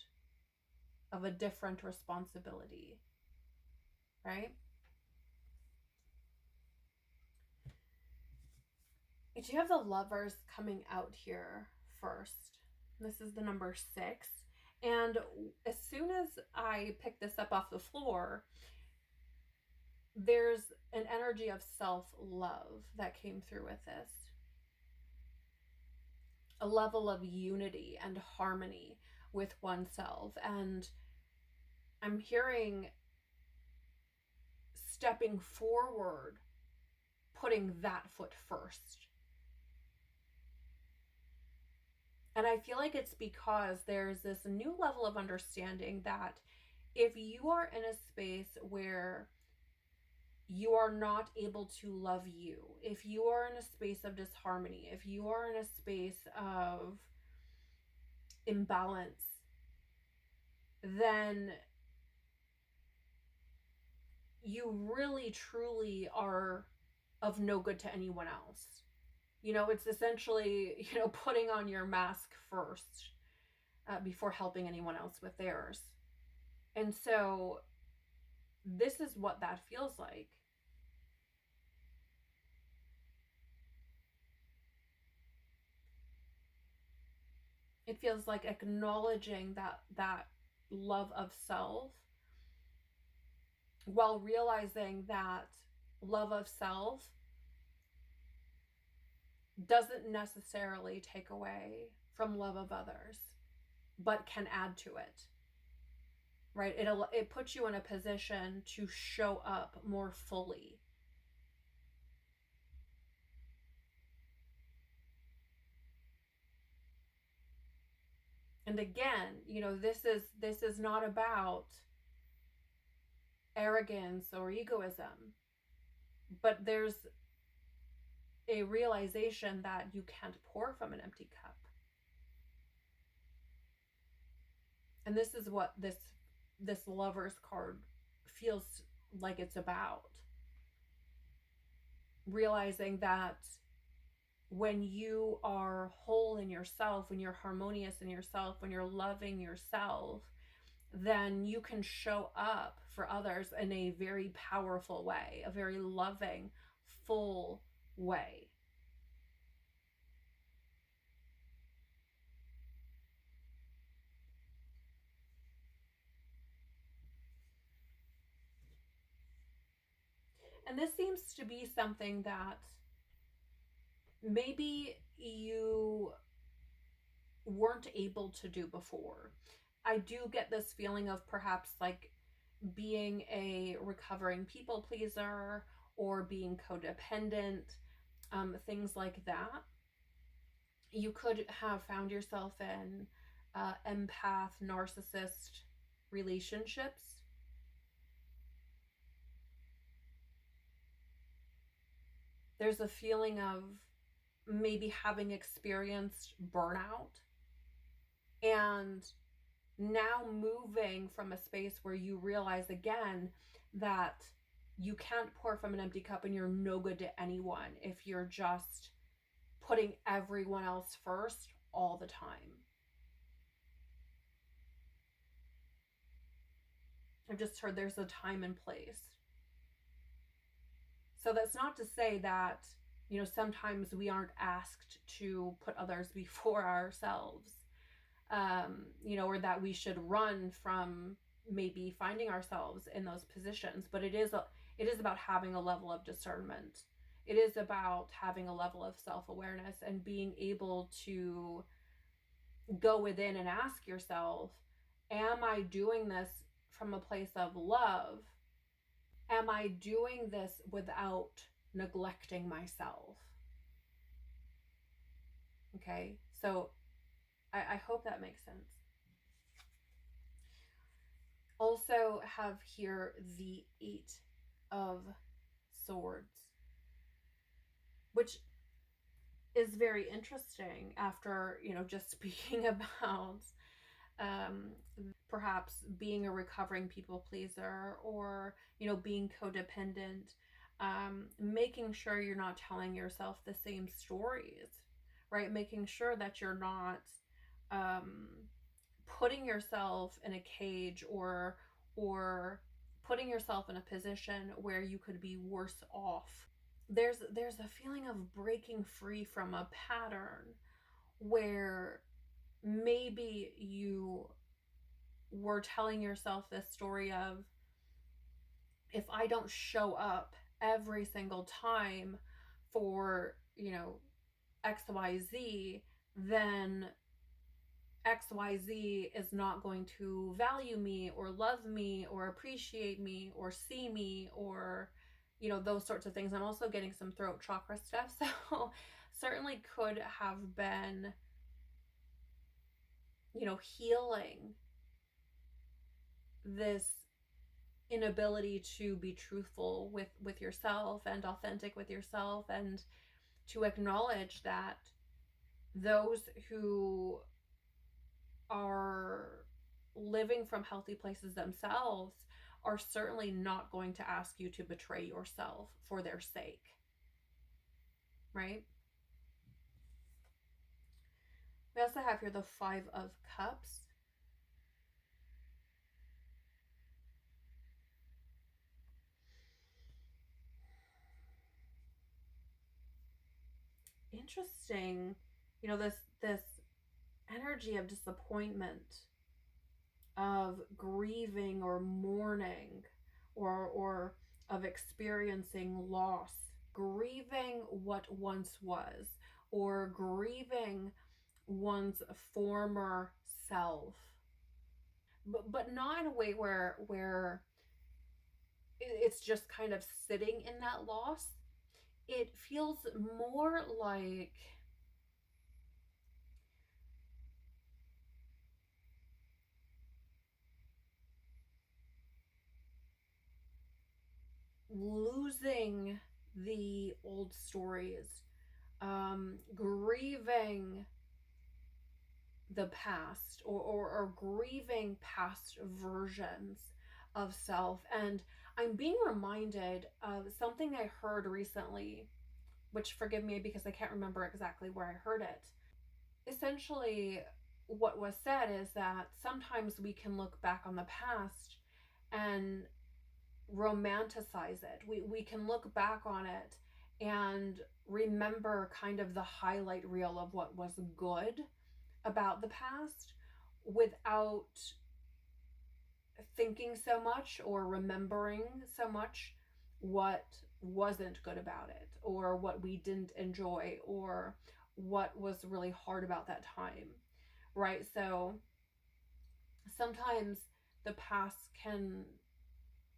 [SPEAKER 1] of a different responsibility, right? You have the Lovers coming out here first. This is the number 6. And as soon as I picked this up off the floor, there's an energy of self-love that came through with this. A level of unity and harmony with oneself. And I'm hearing stepping forward, putting that foot first. And I feel like it's because there's this new level of understanding that if you are in a space where you are not able to love you, if you are in a space of disharmony, if you are in a space of imbalance, then you really truly are of no good to anyone else. It's essentially, putting on your mask first before helping anyone else with theirs. And so this is what that feels like. It feels like acknowledging that love of self, while realizing that love of self doesn't necessarily take away from love of others, but can add to it, right? It puts you in a position to show up more fully. And again, this is not about arrogance or egoism, but there's a realization that you can't pour from an empty cup. And this is what this Lover's card feels like it's about. Realizing that when you are whole in yourself, when you're harmonious in yourself, when you're loving yourself, then you can show up for others in a very powerful way, a very loving, full way. And this seems to be something that maybe you weren't able to do before. I do get this feeling of perhaps like being a recovering people pleaser or being codependent, things like that. You could have found yourself in empath, narcissist relationships. There's a feeling of maybe having experienced burnout and now moving from a space where you realize again that you can't pour from an empty cup and you're no good to anyone if you're just putting everyone else first all the time. I've just heard there's a time and place. So that's not to say that, sometimes we aren't asked to put others before ourselves, or that we should run from maybe finding ourselves in those positions. But it is about having a level of discernment. It is about having a level of self-awareness and being able to go within and ask yourself, am I doing this from a place of love? Am I doing this without neglecting myself? Okay, so I hope that makes sense. Also have here the 8 of Swords, which is very interesting after, just speaking about perhaps being a recovering people pleaser or, being codependent, making sure you're not telling yourself the same stories, right? Making sure that you're not putting yourself in a cage or putting yourself in a position where you could be worse off. There's a feeling of breaking free from a pattern where maybe you were telling yourself this story of if I don't show up every single time for, XYZ, then XYZ is not going to value me or love me or appreciate me or see me or, those sorts of things. I'm also getting some throat chakra stuff, so certainly could have been, healing this inability to be truthful with yourself and authentic with yourself, and to acknowledge that those who are living from healthy places themselves are certainly not going to ask you to betray yourself for their sake, right? We also have here the Five of Cups. Interesting, this energy of disappointment, of grieving or mourning, or of experiencing loss, grieving what once was, or grieving one's former self, but not in a way where it's just kind of sitting in that loss. It feels more like losing the old stories, grieving the past, or grieving past versions of self. And I'm being reminded of something I heard recently, which, forgive me because I can't remember exactly where I heard it. Essentially, what was said is that sometimes we can look back on the past and romanticize it. We can look back on it and remember kind of the highlight reel of what was good about the past without thinking so much or remembering so much what wasn't good about it, or what we didn't enjoy, or what was really hard about that time, right? So sometimes the past can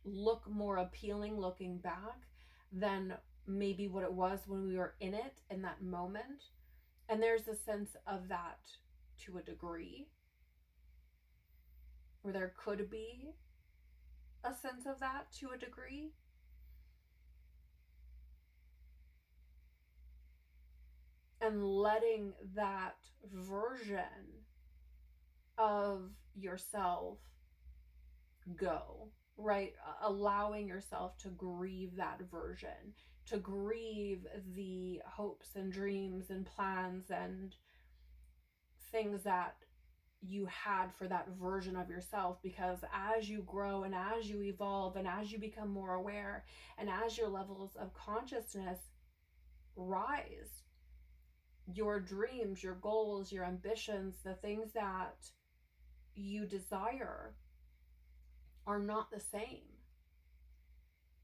[SPEAKER 1] look more appealing looking back than maybe what it was when we were in it in that moment. And there's a sense of that to a degree, or there could be a sense of that to a degree. And letting that version of yourself go, right? Allowing yourself to grieve that version, to grieve the hopes and dreams and plans and things that you had for that version of yourself. Because as you grow and as you evolve and as you become more aware and as your levels of consciousness rise, your dreams, your goals, your ambitions, the things that you desire are not the same.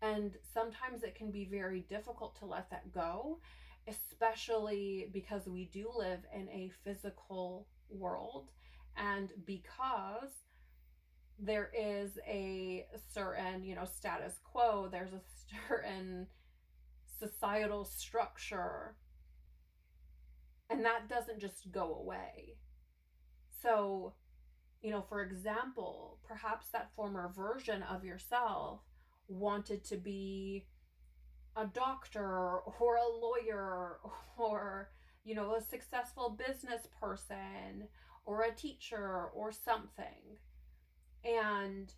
[SPEAKER 1] And sometimes it can be very difficult to let that go, especially because we do live in a physical world, and because there is a certain, status quo, there's a certain societal structure, and that doesn't just go away. So, for example, perhaps that former version of yourself wanted to be a doctor or a lawyer or, a successful business person or a teacher or something. And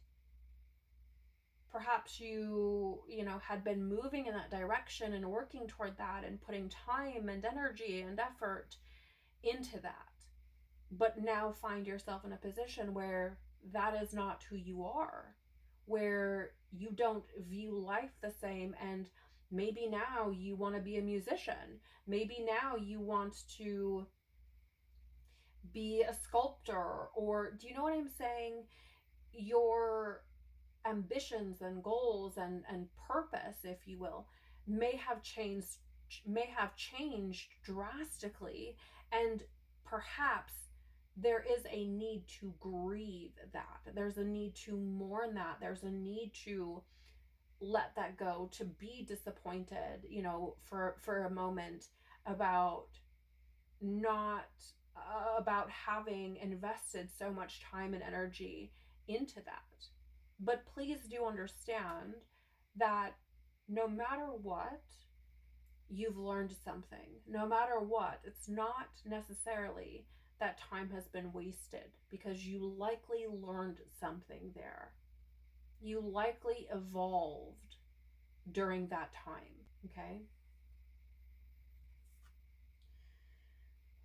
[SPEAKER 1] perhaps you had been moving in that direction and working toward that and putting time and energy and effort into that, but now find yourself in a position where that is not who you are, where you don't view life the same. And maybe now you want to be a musician, maybe now you want to be a sculptor, or do you know what I'm saying? Your ambitions and goals and purpose, if you will, may have changed drastically, and perhaps there is a need to grieve that. There's a need to mourn that. There's a need to let that go, to be disappointed, for a moment about not about having invested so much time and energy into that. But please do understand that no matter what, you've learned something. No matter what, it's not necessarily that time has been wasted, because you likely learned something there. You likely evolved during that time, okay?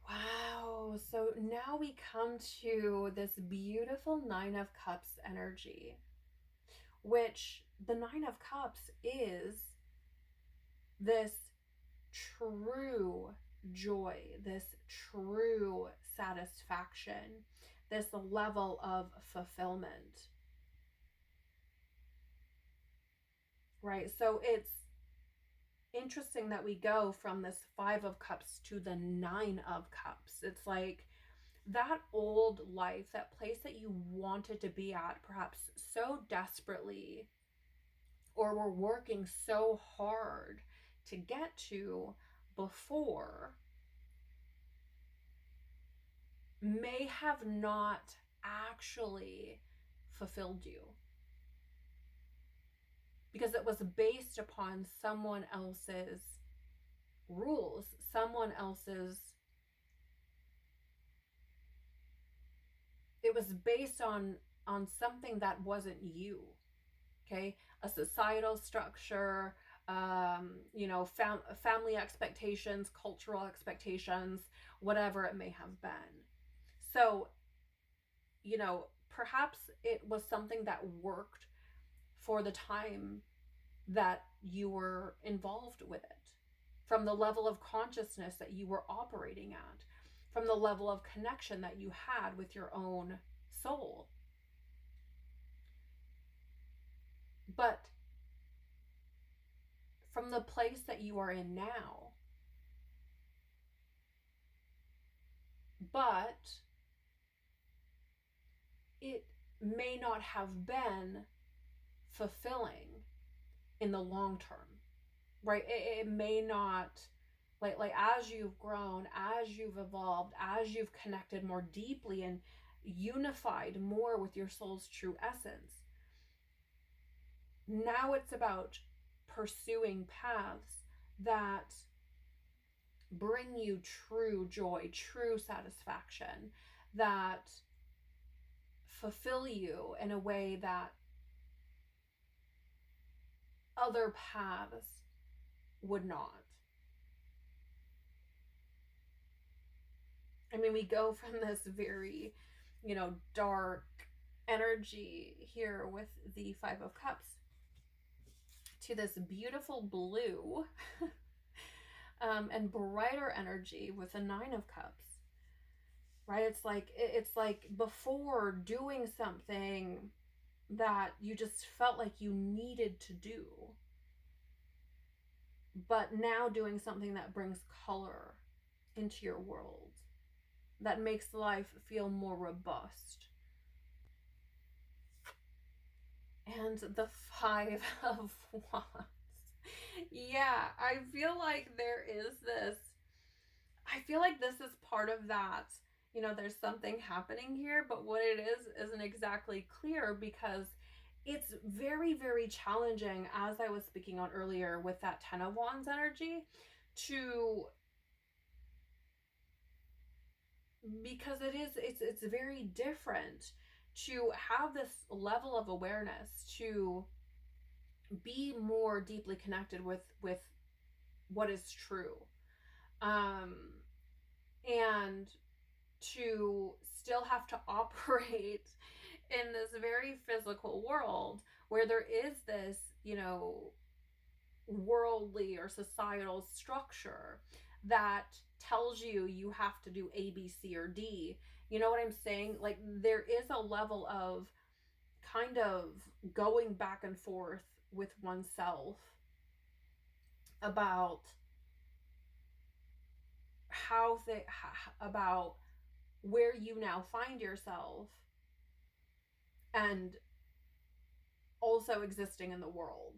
[SPEAKER 1] Wow, so now we come to this beautiful Nine of Cups energy, which the Nine of Cups is this true joy, this true satisfaction, this level of fulfillment, right? So it's interesting that we go from this Five of Cups to the Nine of Cups. It's like that old life, that place that you wanted to be at, perhaps so desperately, or were working so hard to get to before, may have not actually fulfilled you, because it was based upon someone else's rules, someone else's, it was based on something that wasn't you, okay? A societal structure, family expectations, cultural expectations, whatever it may have been. So, perhaps it was something that worked for the time that you were involved with it, from the level of consciousness that you were operating at, from the level of connection that you had with your own soul. But from the place that you are in now, but it may not have been fulfilling in the long term, right? It may not, like as you've grown, as you've evolved, as you've connected more deeply and unified more with your soul's true essence, now it's about pursuing paths that bring you true joy, true satisfaction, that fulfill you in a way that other paths would not. I mean, we go from this very, dark energy here with the Five of Cups to this beautiful blue and brighter energy with the Nine of Cups, right? It's like before doing something that you just felt like you needed to do, but now doing something that brings color into your world, that makes life feel more robust. And the Five of Wands. Yeah, I feel like there is this, I feel like this is part of that, there's something happening here, but what it is isn't exactly clear, because it's very, very challenging, as I was speaking on earlier with that Ten of Wands energy, because it's very different to have this level of awareness, to be more deeply connected with what is true, and to still have to operate in this very physical world where there is this, worldly or societal structure that tells you have to do A, B, C, or D. You know what I'm saying? Like, there is a level of kind of going back and forth with oneself about about where you now find yourself and also existing in the world.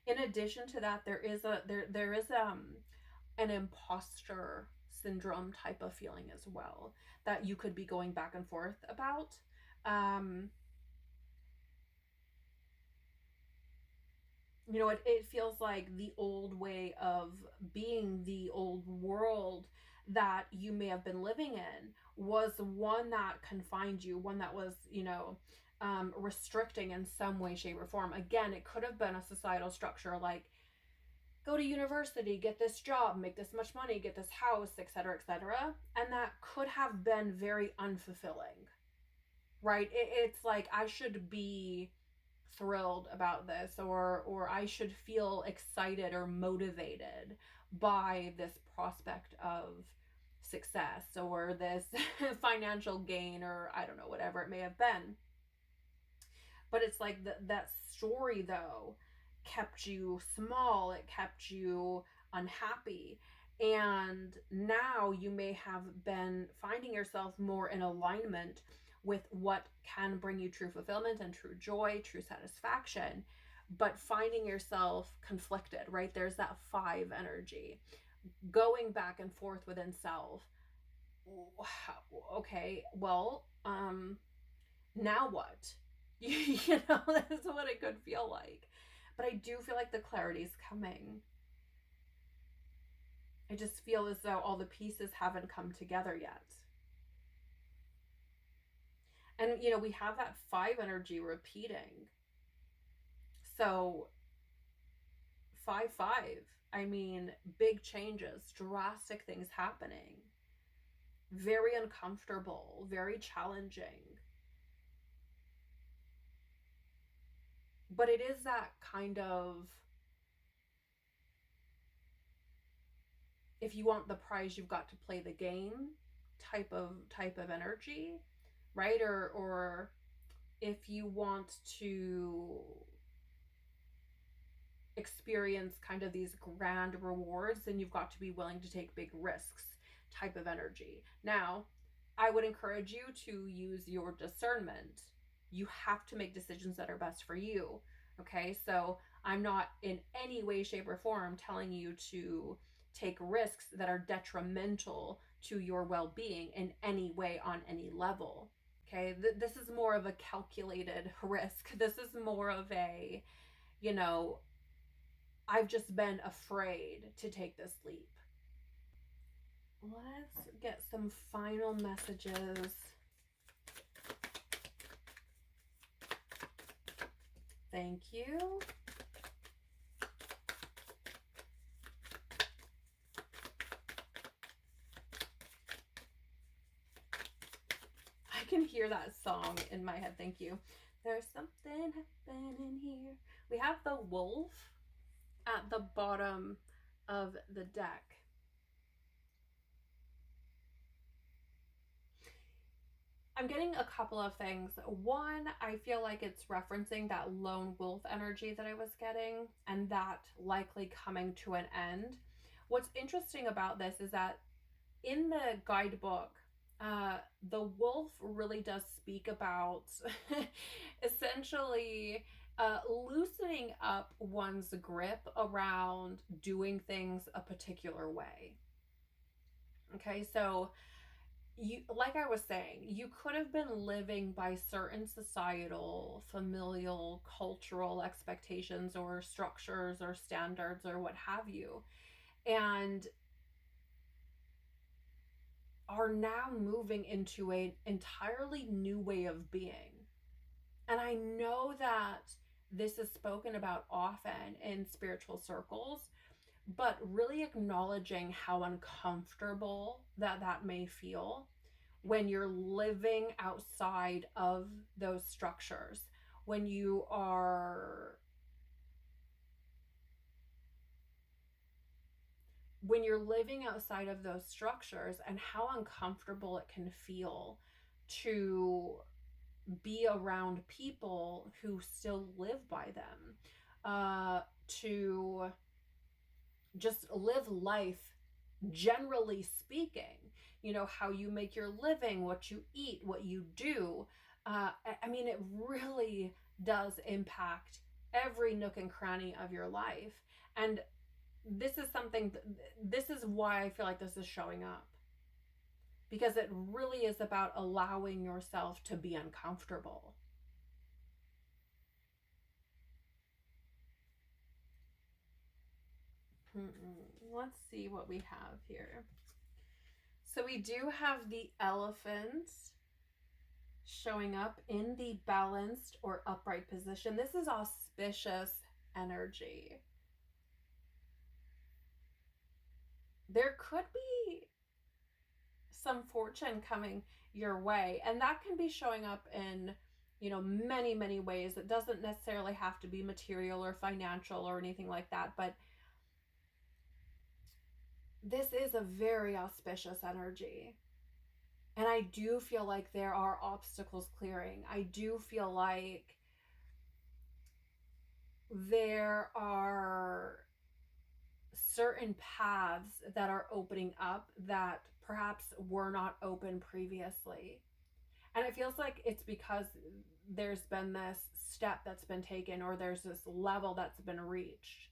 [SPEAKER 1] In addition to that, there is an imposter syndrome type of feeling as well that you could be going back and forth about. You know, it feels like the old way of being, the old world that you may have been living in was one that confined you, one that was, you know, restricting in some way, shape, or form. Again, it could have been a societal structure like, go to university, get this job, make this much money, get this house, etc., etc. And that could have been very unfulfilling, right? It's like, I should be thrilled about this, or I should feel excited or motivated by this prospect of success or this financial gain, or I don't know, whatever it may have been. But it's like that story, though, kept you small, it kept you unhappy. And now you may have been finding yourself more in alignment with what can bring you true fulfillment and true joy, true satisfaction, but finding yourself conflicted, right? There's that 5 energy going back and forth within self. Okay, well, now what? You know, that's what it could feel like. But I do feel like the clarity's coming. I just feel as though all the pieces haven't come together yet. And, you know, we have that 5 energy repeating. So 5, 5. I mean, big changes, drastic things happening. Very uncomfortable, very challenging. But it is that kind of, if you want the prize, you've got to play the game type of energy, right? Or if you want to experience kind of these grand rewards, then you've got to be willing to take big risks type of energy. Now, I would encourage you to use your discernment. You have to make decisions that are best for you. Okay, so I'm not in any way, shape, or form telling you to take risks that are detrimental to your well-being in any way, on any level. Okay, this is more of a calculated risk. This is more of a, you know, I've just been afraid to take this leap. Let's get some final messages. Thank you. I can hear that song in my head. Thank you. There's something happening here. We have the wolf at the bottom of the deck. I'm getting a couple of things. One, I feel like it's referencing that lone wolf energy that I was getting, and that likely coming to an end. What's interesting about this is that in the guidebook, the wolf really does speak about essentially loosening up one's grip around doing things a particular way. Okay, so you, like I was saying, you could have been living by certain societal, familial, cultural expectations or structures or standards or what have you, and are now moving into an entirely new way of being. And I know that this is spoken about often in spiritual circles, but really acknowledging how uncomfortable that may feel when you're living outside of those structures, when you are when you're living outside of those structures, and how uncomfortable it can feel to be around people who still live by them, to just live life, generally speaking, how you make your living, what you eat, what you do. I mean, it really does impact every nook and cranny of your life. And this is why I feel like this is showing up. Because it really is about allowing yourself to be uncomfortable. Let's see what we have here. So we do have the elephant showing up in the balanced or upright position. This is auspicious energy. There could be some fortune coming your way, and that can be showing up in many, many ways. It doesn't necessarily have to be material or financial or anything like that, but this is a very auspicious energy. And I do feel like there are obstacles clearing. I do feel like there are certain paths that are opening up that perhaps were not open previously. And it feels like it's because there's been this step that's been taken, or there's this level that's been reached,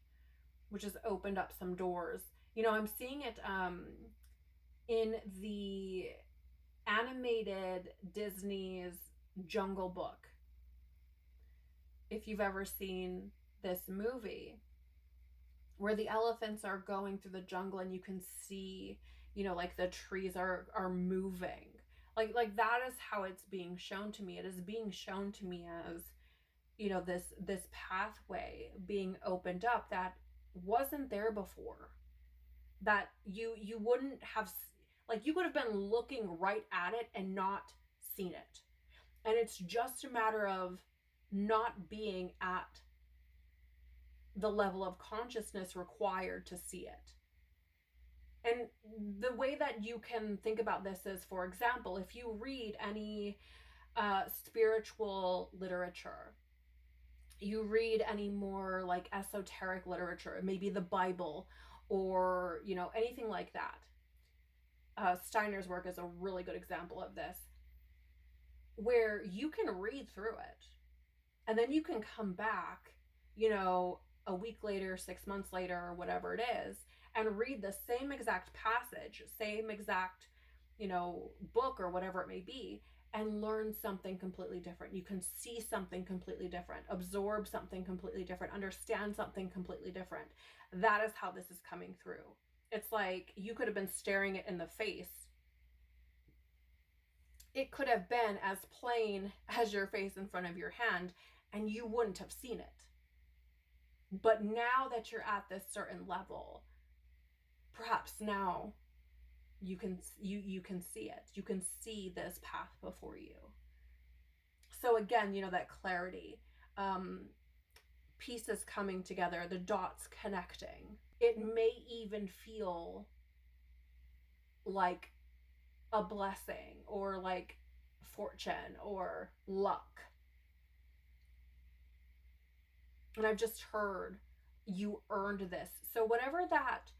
[SPEAKER 1] which has opened up some doors. I'm seeing it in the animated Disney's Jungle Book. If you've ever seen this movie, where the elephants are going through the jungle and you can see, like the trees are moving. Like that is how it's being shown to me. It is being shown to me as, this pathway being opened up that wasn't there before. That you wouldn't have, like, you could have been looking right at it and not seen it. And it's just a matter of not being at the level of consciousness required to see it. And the way that you can think about this is, for example, if you read any spiritual literature, you read any more like esoteric literature, maybe the Bible, or anything like that. Steiner's work is a really good example of this, where you can read through it and then you can come back a week later, 6 months later, or whatever it is, and read the same exact passage, same exact book or whatever it may be, and learn something completely different. You can see something completely different, absorb something completely different, understand something completely different. That is how this is coming through. It's like you could have been staring it in the face. It could have been as plain as your face in front of your hand, and you wouldn't have seen it. But now that you're at this certain level, perhaps now you can see it. You can see this path before you. So again, that clarity, pieces coming together, the dots connecting. It may even feel like a blessing, or like fortune or luck. And I've just heard, you earned this. So whatever that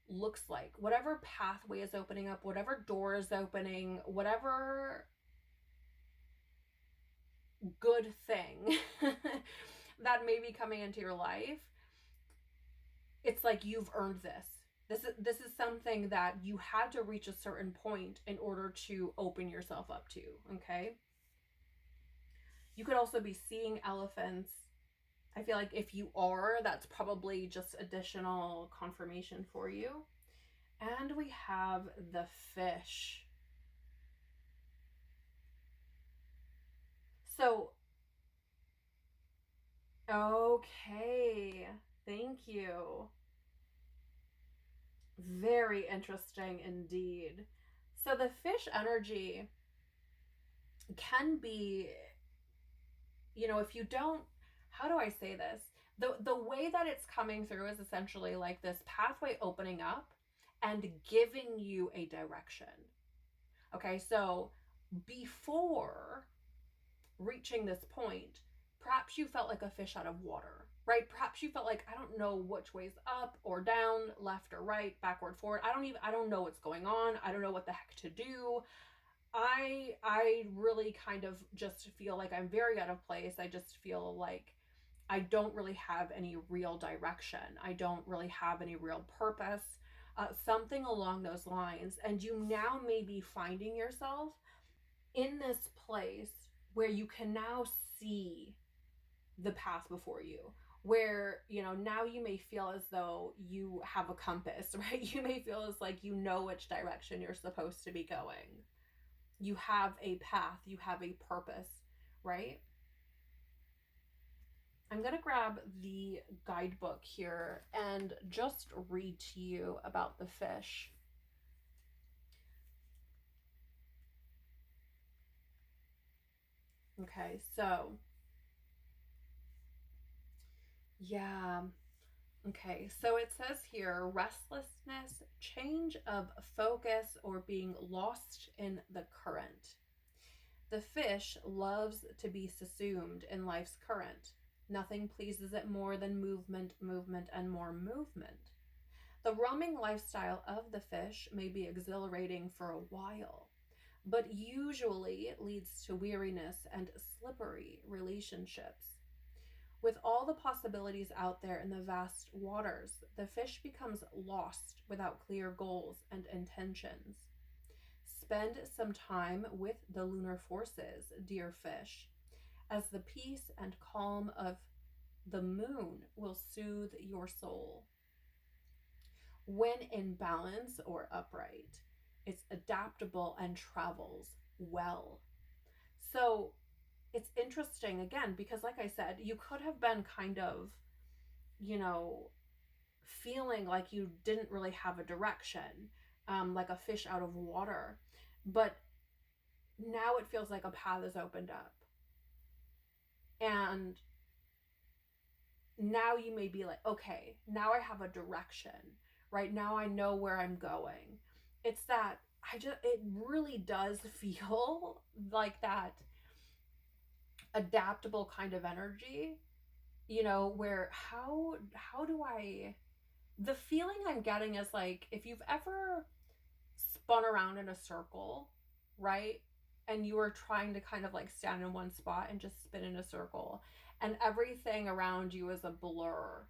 [SPEAKER 1] looks like, whatever pathway is opening up, whatever door is opening, whatever good thing that may be coming into your life, it's like you've earned this. This is something that you had to reach a certain point in order to open yourself up to, okay? You could also be seeing elephants. I feel like if you are, that's probably just additional confirmation for you. And we have the fish. So, okay, thank you. Very interesting indeed. So the fish energy can be, if you don't, how do I say this? the way that it's coming through is essentially like this pathway opening up and giving you a direction. Okay, so before reaching this point, perhaps you felt like a fish out of water, right? Perhaps you felt like, I don't know which way's up or down, left or right, backward, forward. I don't know what's going on. I don't know what the heck to do. I really kind of just feel like I'm very out of place. I just feel like I don't really have any real direction. I don't really have any real purpose, something along those lines. And you now may be finding yourself in this place where you can now see the path before you, where, you know, now you may feel as though you have a compass, right? You may feel as like you know which direction you're supposed to be going. You have a path, you have a purpose, right? I'm going to grab the guidebook here and just read to you about the fish. Okay, so yeah. Okay, so it says here, restlessness, change of focus, or being lost in the current. The fish loves to be subsumed in life's current. Nothing pleases it more than movement, movement, and more movement. The roaming lifestyle of the fish may be exhilarating for a while, but usually it leads to weariness and slippery relationships. With all the possibilities out there in the vast waters, the fish becomes lost without clear goals and intentions. Spend some time with the lunar forces, dear fish, as the peace and calm of the moon will soothe your soul. When in balance or upright, it's adaptable and travels well. So it's interesting again, because like I said, you could have been kind of, you know, feeling like you didn't really have a direction, like a fish out of water, but now it feels like a path is opened up. And now you may be like, okay, now I have a direction, right? Now I know where I'm going. It's that it really does feel like that adaptable kind of energy, you know, where how do I, the feeling I'm getting is like, if you've ever spun around in a circle, right? And you are trying to kind of like stand in one spot and just spin in a circle, and everything around you is a blur.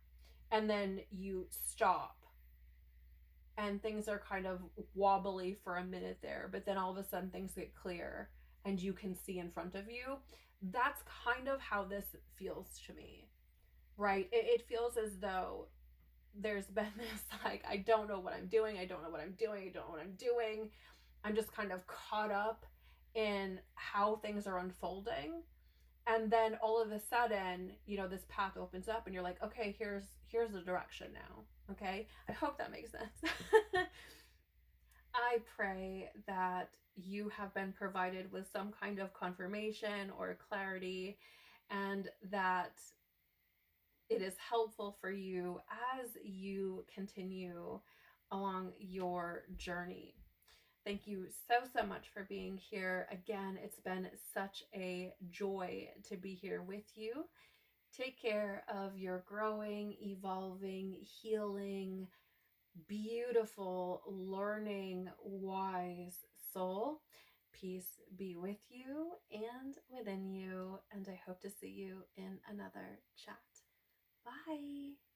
[SPEAKER 1] And then you stop and things are kind of wobbly for a minute there, but then all of a sudden things get clear and you can see in front of you. That's kind of how this feels to me, right? It feels as though there's been this, like, I don't know what I'm doing. I don't know what I'm doing. I don't know what I'm doing. I'm just kind of caught up in how things are unfolding. And then all of a sudden, you know, this path opens up and you're like, okay, here's the direction now. Okay. I hope that makes sense. I pray that you have been provided with some kind of confirmation or clarity, and that it is helpful for you as you continue along your journey. Thank you so much for being here. Again, it's been such a joy to be here with you. Take care of your growing, evolving, healing, beautiful, learning, wise soul. Peace be with you and within you, and I hope to see you in another chat. Bye.